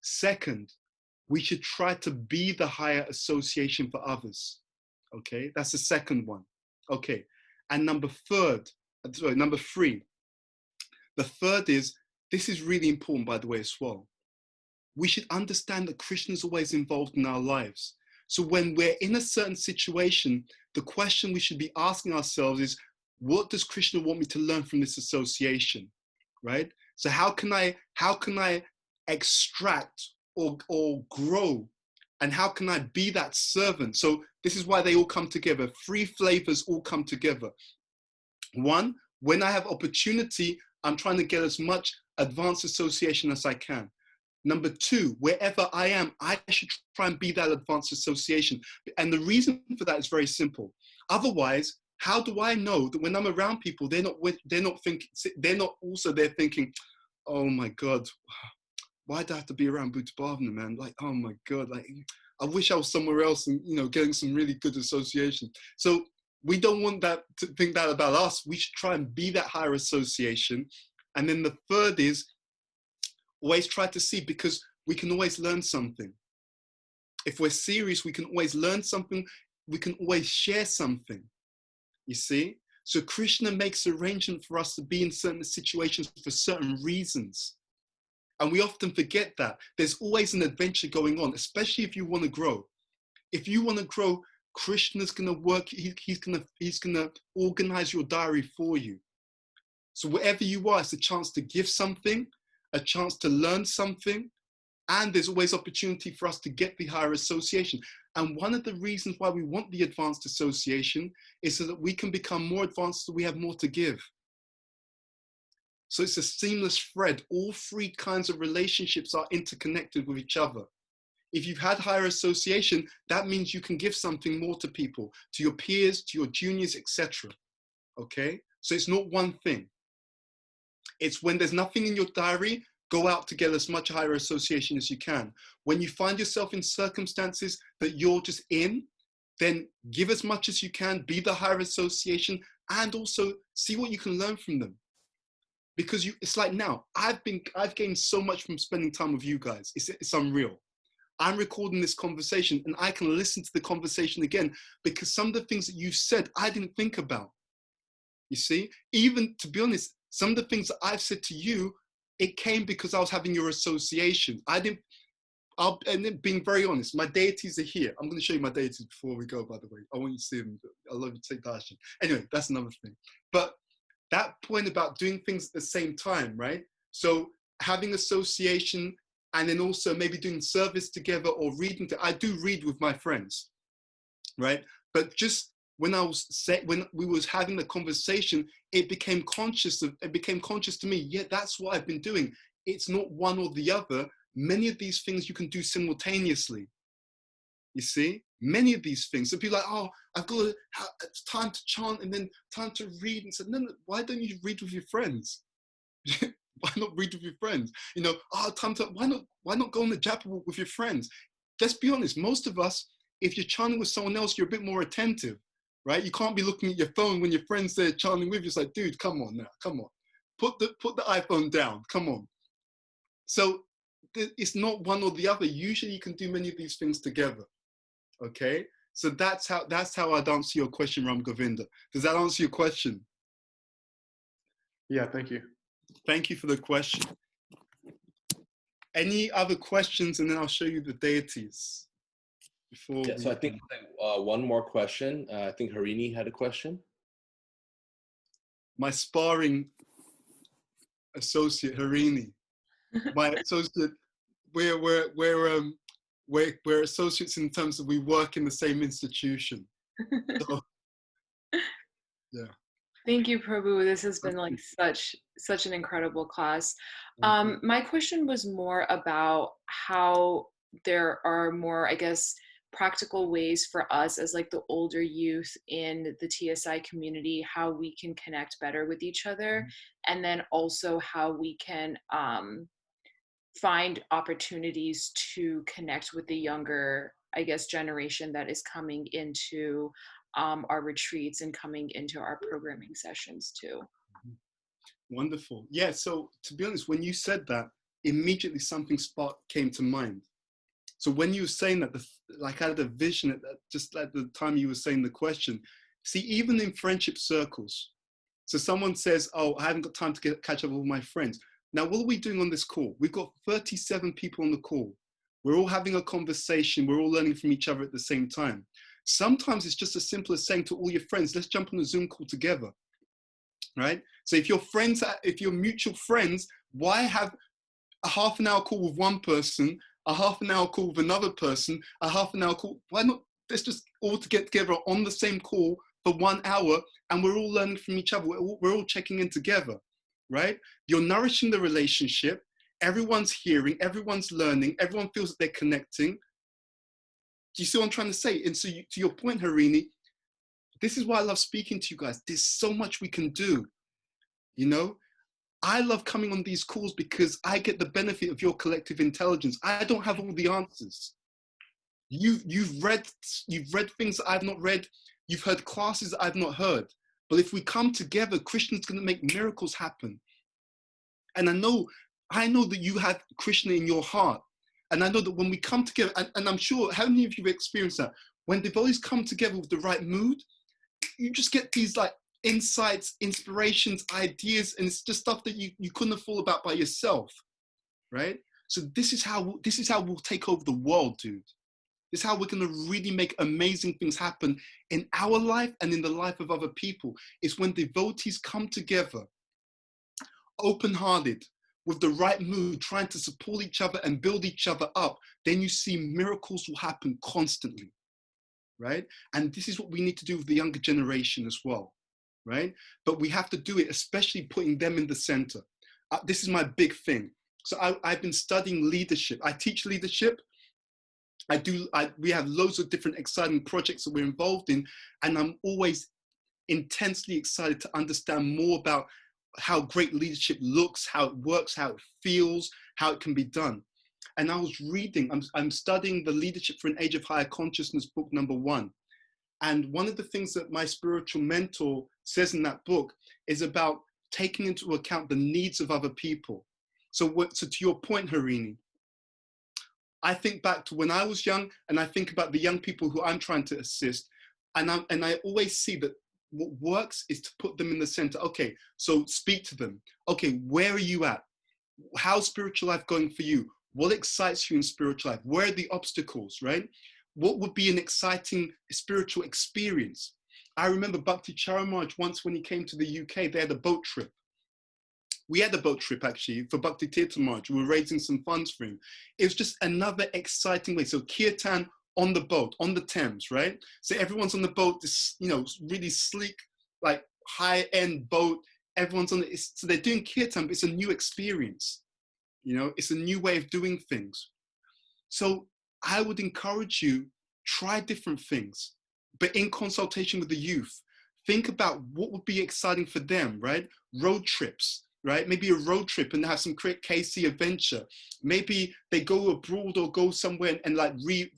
S2: Second, we should try to be the higher association for others, okay? That's the second one, okay? And number three, the third is, this is really important, by the way, as well. We should understand that Krishna is always involved in our lives. So when we're in a certain situation, the question we should be asking ourselves is, what does Krishna want me to learn from this association, right? So how can I extract or grow, and how can I be that servant? So this is why they all come together. Three flavors all come together. One, when I have opportunity, I'm trying to get as much advanced association as I can. Number two, wherever I am, I should try and be that advanced association. And the reason for that is very simple. Otherwise, how do I know that when I'm around people, they're not also thinking, oh my God, why do I have to be around Bhuta Bhavana, man? Like, oh my God, like, I wish I was somewhere else and, getting some really good association. So we don't want that to think that about us. We should try and be that higher association. And then the third is always try to see, because we can always learn something. If we're serious, we can always learn something. We can always share something, you see? So Krishna makes arrangement for us to be in certain situations for certain reasons. And we often forget that. There's always an adventure going on, especially if you want to grow. If you want to grow, Krishna's going to work. He's going to organize your diary for you. So wherever you are, it's a chance to give something, a chance to learn something, and there's always opportunity for us to get the higher association. And one of the reasons why we want the advanced association is so that we can become more advanced, so we have more to give. So it's a seamless thread. All three kinds of relationships are interconnected with each other. If you've had higher association, that means you can give something more to people, to your peers, to your juniors, etc. Okay? So it's not one thing. It's when there's nothing in your diary, go out to get as much higher association as you can. When you find yourself in circumstances that you're just in, then give as much as you can, be the higher association, and also see what you can learn from them. Because it's like now, I've gained so much from spending time with you guys. It's unreal. I'm recording this conversation and I can listen to the conversation again, because some of the things that you said, I didn't think about. You see, even to be honest, some of the things that I've said to you, it came because I was having your association. And then being very honest, my deities are here. I'm going to show you my deities before we go, by the way. I want you to see them. I love you to take darshan. Anyway, that's another thing. But that point about doing things at the same time, right? So having association, and then also maybe doing service together or reading. I do read with my friends, right? But just when we was having the conversation, it became conscious to me. Yeah, that's what I've been doing. It's not one or the other. Many of these things you can do simultaneously. You see, many of these things. So people are like, oh, it's time to chant and then time to read. And said, no, why don't you read with your friends? Why not read with your friends? You know, why not go on the japa walk with your friends? Let's be honest, most of us, if you're chanting with someone else, you're a bit more attentive, right? You can't be looking at your phone when your friend's there chanting with you. It's like, dude, come on now, come on. Put the iPhone down, come on. So it's not one or the other. Usually you can do many of these things together, okay? So that's how I'd answer your question, Ram Govinda. Does that answer your question?
S3: Yeah, thank you.
S2: Thank you for the question. Any other questions, and then I'll show you the deities.
S9: So I think one more question. I think Harini had a question.
S2: My sparring associate, Harini. My associate, we're associates in terms of we work in the same institution. So, yeah.
S8: Thank you, Prabhu. This has been like such an incredible class. My question was more about how there are more, I guess, practical ways for us as like the older youth in the TSI community, how we can connect better with each other, and then also how we can find opportunities to connect with the younger, I guess, generation that is coming into our retreats and coming into our programming sessions too.
S2: Wonderful. Yeah, so to be honest, when you said that, immediately something came to mind. So when you were saying that, like I had a vision just at the time you were saying the question. See, even in friendship circles, so someone says, oh, I haven't got time to catch up with my friends. Now, what are we doing on this call? We've got 37 people on the call. We're all having a conversation. We're all learning from each other at the same time. Sometimes it's just as simple as saying to all your friends, let's jump on a Zoom call together, right? So if you're mutual friends, why have a half an hour call with one person, a half an hour call with another person, a half an hour call? Why not? Let's just all to get together on the same call for 1 hour, and we're all learning from each other. We're all checking in together, right? You're nourishing the relationship. Everyone's hearing, everyone's learning, everyone feels that they're connecting. Do you see what I'm trying to say? And so to your point, Harini, this is why I love speaking to you guys. There's so much we can do, you know? I love coming on these calls because I get the benefit of your collective intelligence. I don't have all the answers. You've read things that I've not read. You've heard classes that I've not heard. But if we come together, Krishna's going to make miracles happen. And I know that you have Krishna in your heart. And I know that when we come together, and I'm sure, how many of you have experienced that? When devotees come together with the right mood, you just get these like insights, inspirations, ideas, and it's just stuff that you couldn't have thought about by yourself, right? So this is how we'll take over the world, dude. This is how we're going to really make amazing things happen in our life and in the life of other people. It's when devotees come together, open-hearted, with the right mood, trying to support each other and build each other up, then you see miracles will happen constantly, right? And this is what we need to do with the younger generation as well, right? But we have to do it, especially putting them in the center. This is my big thing. So I've been studying leadership. I teach leadership. We have loads of different exciting projects that we're involved in, and I'm always intensely excited to understand more about how great leadership looks, how it works, how it feels, how it can be done. And I was reading, I'm studying the Leadership for an Age of Higher Consciousness book #1. And one of the things that my spiritual mentor says in that book is about taking into account the needs of other people. So to your point, Harini, I think back to when I was young, and I think about the young people who I'm trying to assist, and I always see that what works is to put them in the center. Okay, so speak to them. Okay, where are you at? How's spiritual life going for you? What excites you in spiritual life? Where are the obstacles, right? What would be an exciting spiritual experience? I remember Bhakti Charamaj once when he came to the UK, they had a boat trip. We had a boat trip actually for Bhakti Tirthamaj. We were raising some funds for him. It was just another exciting way. So Kirtan on the boat, on the Thames, right? So everyone's on the boat, this, really sleek, like high-end boat. Everyone's on it. So they're doing Kirtan, but it's a new experience. It's a new way of doing things. So I would encourage you, try different things, but in consultation with the youth. Think about what would be exciting for them, right? Road trips. Right? Maybe a road trip and have some KC adventure. Maybe they go abroad or go somewhere and like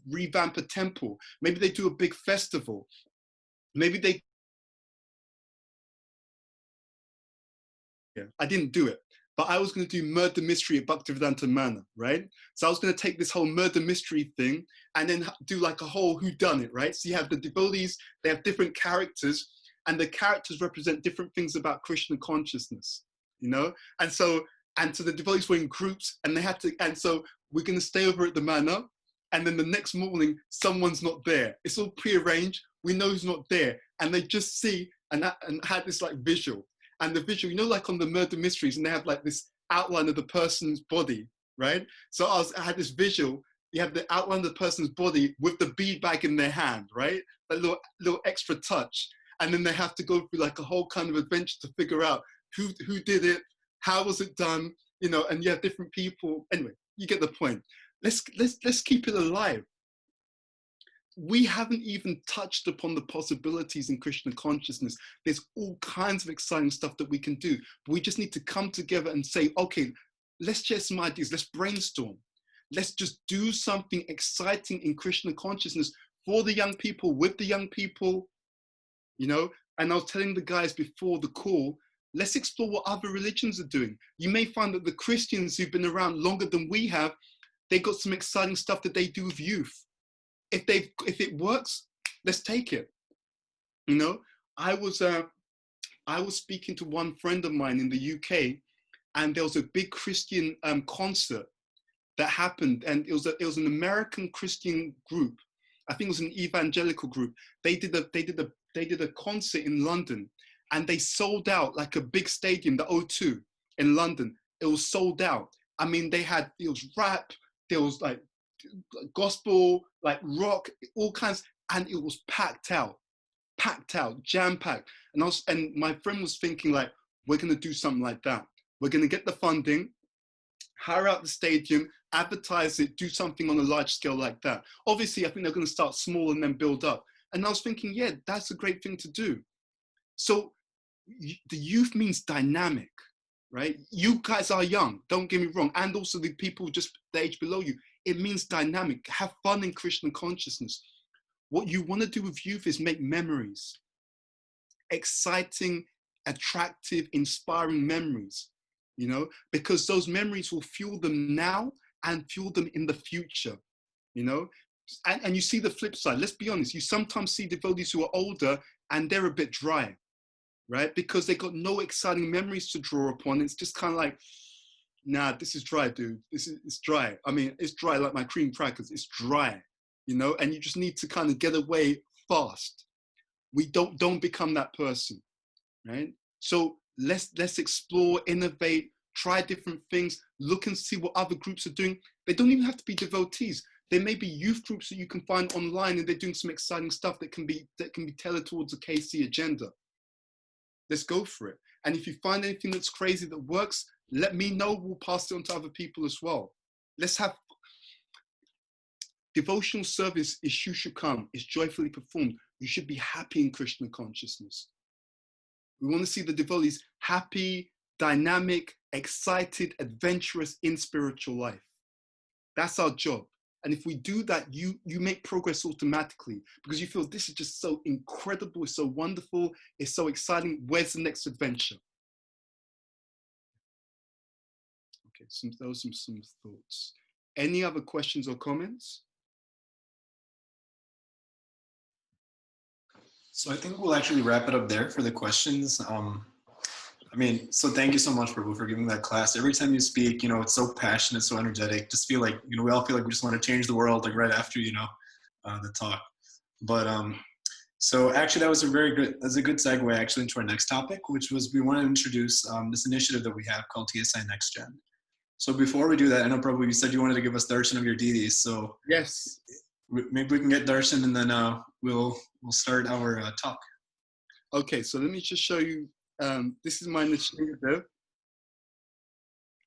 S2: revamp a temple. Maybe they do a big festival. Maybe I didn't do it, but I was going to do murder mystery at Bhaktivedanta Manor, right? So I was going to take this whole murder mystery thing and then do like a whole whodunit, right? So you have the devotees, they have different characters, and the characters represent different things about Krishna consciousness. And so the devotees were in groups, and so we're going to stay over at the manor, and then the next morning someone's not there. It's all prearranged. We know who's not there, and they just see and had this like visual, and the visual, like on the murder mysteries, and they have like this outline of the person's body, right? So I had this visual. You have the outline of the person's body with the bead bag in their hand, right? That little extra touch, and then they have to go through like a whole kind of adventure to figure out who did it, how was it done, and you have different people. Anyway, you get the point. Let's keep it alive. We haven't even touched upon the possibilities in Krishna consciousness. There's all kinds of exciting stuff that we can do, but we just need to come together and say, okay, let's share some ideas, let's brainstorm. Let's just do something exciting in Krishna consciousness for the young people, with the young people, And I was telling the guys before the call, let's explore what other religions are doing. You may find that the Christians who've been around longer than we have, they got some exciting stuff that they do with youth. If it works, let's take it. I was speaking to one friend of mine in the UK, and there was a big Christian concert that happened, and it was an American Christian group. I think it was an evangelical group. They did a concert in London. And they sold out like a big stadium, the O2 in London. It was sold out. I mean, it was rap, there was like gospel, like rock, all kinds, and it was packed out, jam-packed. And my friend was thinking like, we're gonna do something like that. We're gonna get the funding, hire out the stadium, advertise it, do something on a large scale like that. Obviously, I think they're gonna start small and then build up. And I was thinking, yeah, that's a great thing to do. So the youth means dynamic, right? You guys are young, don't get me wrong. And also the people just the age below you, it means dynamic. Have fun in Krishna consciousness. What you want to do with youth is make memories, exciting, attractive, inspiring memories, you know, because those memories will fuel them now and fuel them in the future, you know. And you see the flip side. Let's be honest, you sometimes see devotees who are older and they're a bit dry, right? Because they got no exciting memories to draw upon. It's just kind of like, nah, this is dry, dude. It's dry. I mean, it's dry like my cream crackers. It's dry, you know, and you just need to kind of get away fast. We don't become that person, right? So let's explore, innovate, try different things, look and see what other groups are doing. They don't even have to be devotees. There may be youth groups that you can find online and they're doing some exciting stuff that can be tailored towards a KC agenda. Let's go for it. And if you find anything that's crazy that works, let me know. We'll pass it on to other people as well. Let's have devotional service is shushukam, is joyfully performed. You should be happy in Krishna consciousness. We want to see the devotees happy, dynamic, excited, adventurous in spiritual life. That's our job. And if we do that, you make progress automatically because you feel this is just so incredible, it's so wonderful, it's so exciting. Where's the next adventure? Okay, those are some thoughts. Any other questions or comments?
S1: So I think we'll actually wrap it up there for the questions. I mean, so thank you so much, Prabhu, for giving that class. Every time you speak, you know, it's so passionate, so energetic. Just feel like, you know, we all feel like we just want to change the world, like right after, you know, the talk. But so actually, that was a good segue actually into our next topic, which was we want to introduce this initiative that we have called TSI NextGen. So before we do that, I know, Prabhu, you said you wanted to give us darshan of your deities. So
S2: yes,
S1: maybe we can get darshan and then we'll start our talk.
S2: Okay, so let me just show you. This is my Nishingadev.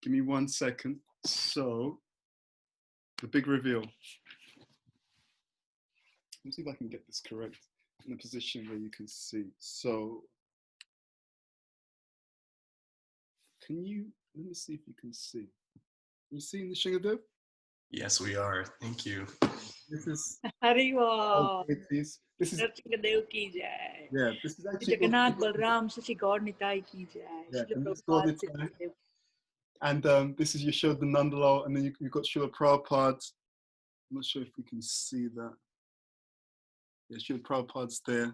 S2: Give me 1 second. So, the big reveal. Let me see if I can get this correct in a position where you can see. So, let me see if you can see. Can you see Nishingadev?
S1: Yes, we are. Thank you.
S2: This is
S11: Hariwa.
S2: this is
S11: Dev ki jai.
S2: yeah. This is actually
S11: Jagannath Balram Sachi Gaur Nitai ki jai.
S2: yeah.
S11: Srila
S2: And this
S11: Prabhupada
S2: Gaur
S11: Dev.
S2: and this is Yashoda Nandalal, and then you've got Srila Prabhupada. I'm not sure if we can see that. Yeah, Srila Prabhupada's there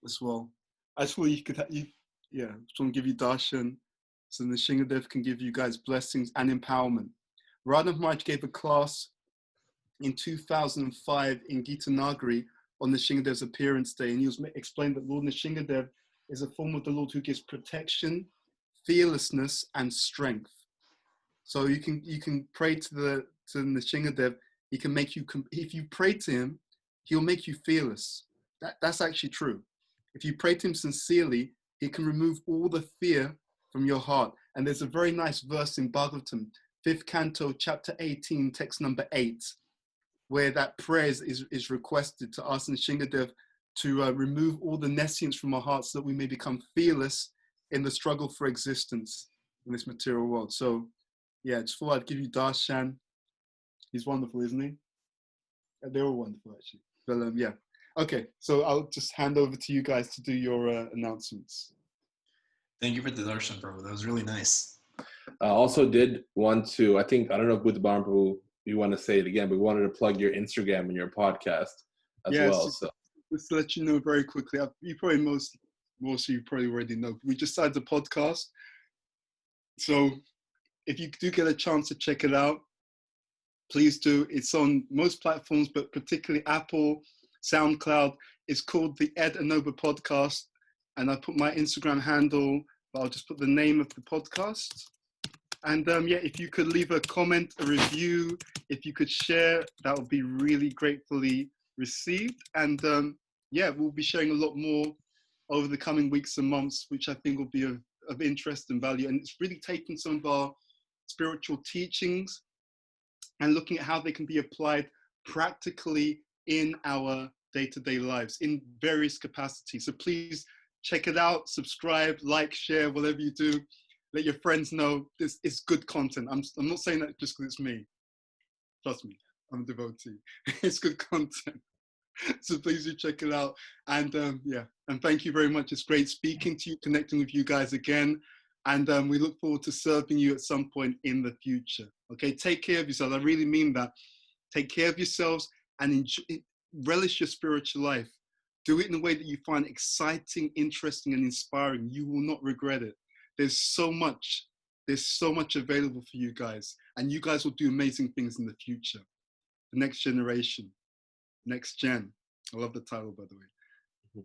S2: as well. I just thought you could, yeah, just want to give you darshan, so Nishingadev can give you guys blessings and empowerment. Radha Maharaj gave a class in 2005 in Gita Nagari on Nishingadev's appearance day, and he was explained that Lord Nishingadev is a form of the Lord who gives protection, fearlessness, and strength. So you can pray to Nishingadev. He can make you, if you pray to him, he'll make you fearless. That's actually true. If you pray to him sincerely, he can remove all the fear from your heart. And there's a very nice verse in Bhagavatam, 5th canto, chapter 18, text number 8, where that prayer is requested to ask Nishingadev to remove all the nescience from our hearts so that we may become fearless in the struggle for existence in this material world. So yeah, just thought I'd give you darshan. He's wonderful, isn't he? They're all wonderful, actually. But yeah. Okay, so I'll just hand over to you guys to do your announcements.
S1: Thank you for the darshan, Prabhu. That was really nice.
S9: I also did want to, I don't know if Bhuta Prabhu, you want to say it again, but we wanted to plug your Instagram and your podcast as well. So
S2: just to let you know very quickly, you probably most of you probably already know, we just started the podcast. So if you do get a chance to check it out, please do. It's on most platforms, but particularly Apple, SoundCloud. It's called the Ed Anoba Podcast. And I put my Instagram handle, but I'll just put the name of the podcast. And yeah, if you could leave a comment, a review, if you could share, that would be really gratefully received. And yeah, we'll be sharing a lot more over the coming weeks and months, which I think will be of interest and value. And it's really taking some of our spiritual teachings and looking at how they can be applied practically in our day-to-day lives in various capacities. So please check it out, subscribe, like, share, whatever you do. Let your friends know this is good content. I'm not saying that just because it's me. Trust me, I'm a devotee. It's good content. So please do check it out. And yeah, and thank you very much. It's great speaking to you, connecting with you guys again. And we look forward to serving you at some point in the future. Okay, take care of yourselves. I really mean that. Take care of yourselves and enjoy, relish your spiritual life. Do it in a way that you find exciting, interesting, and inspiring. You will not regret it. There's so much available for you guys. And you guys will do amazing things in the future. The next generation, next gen. I love the title, by the way.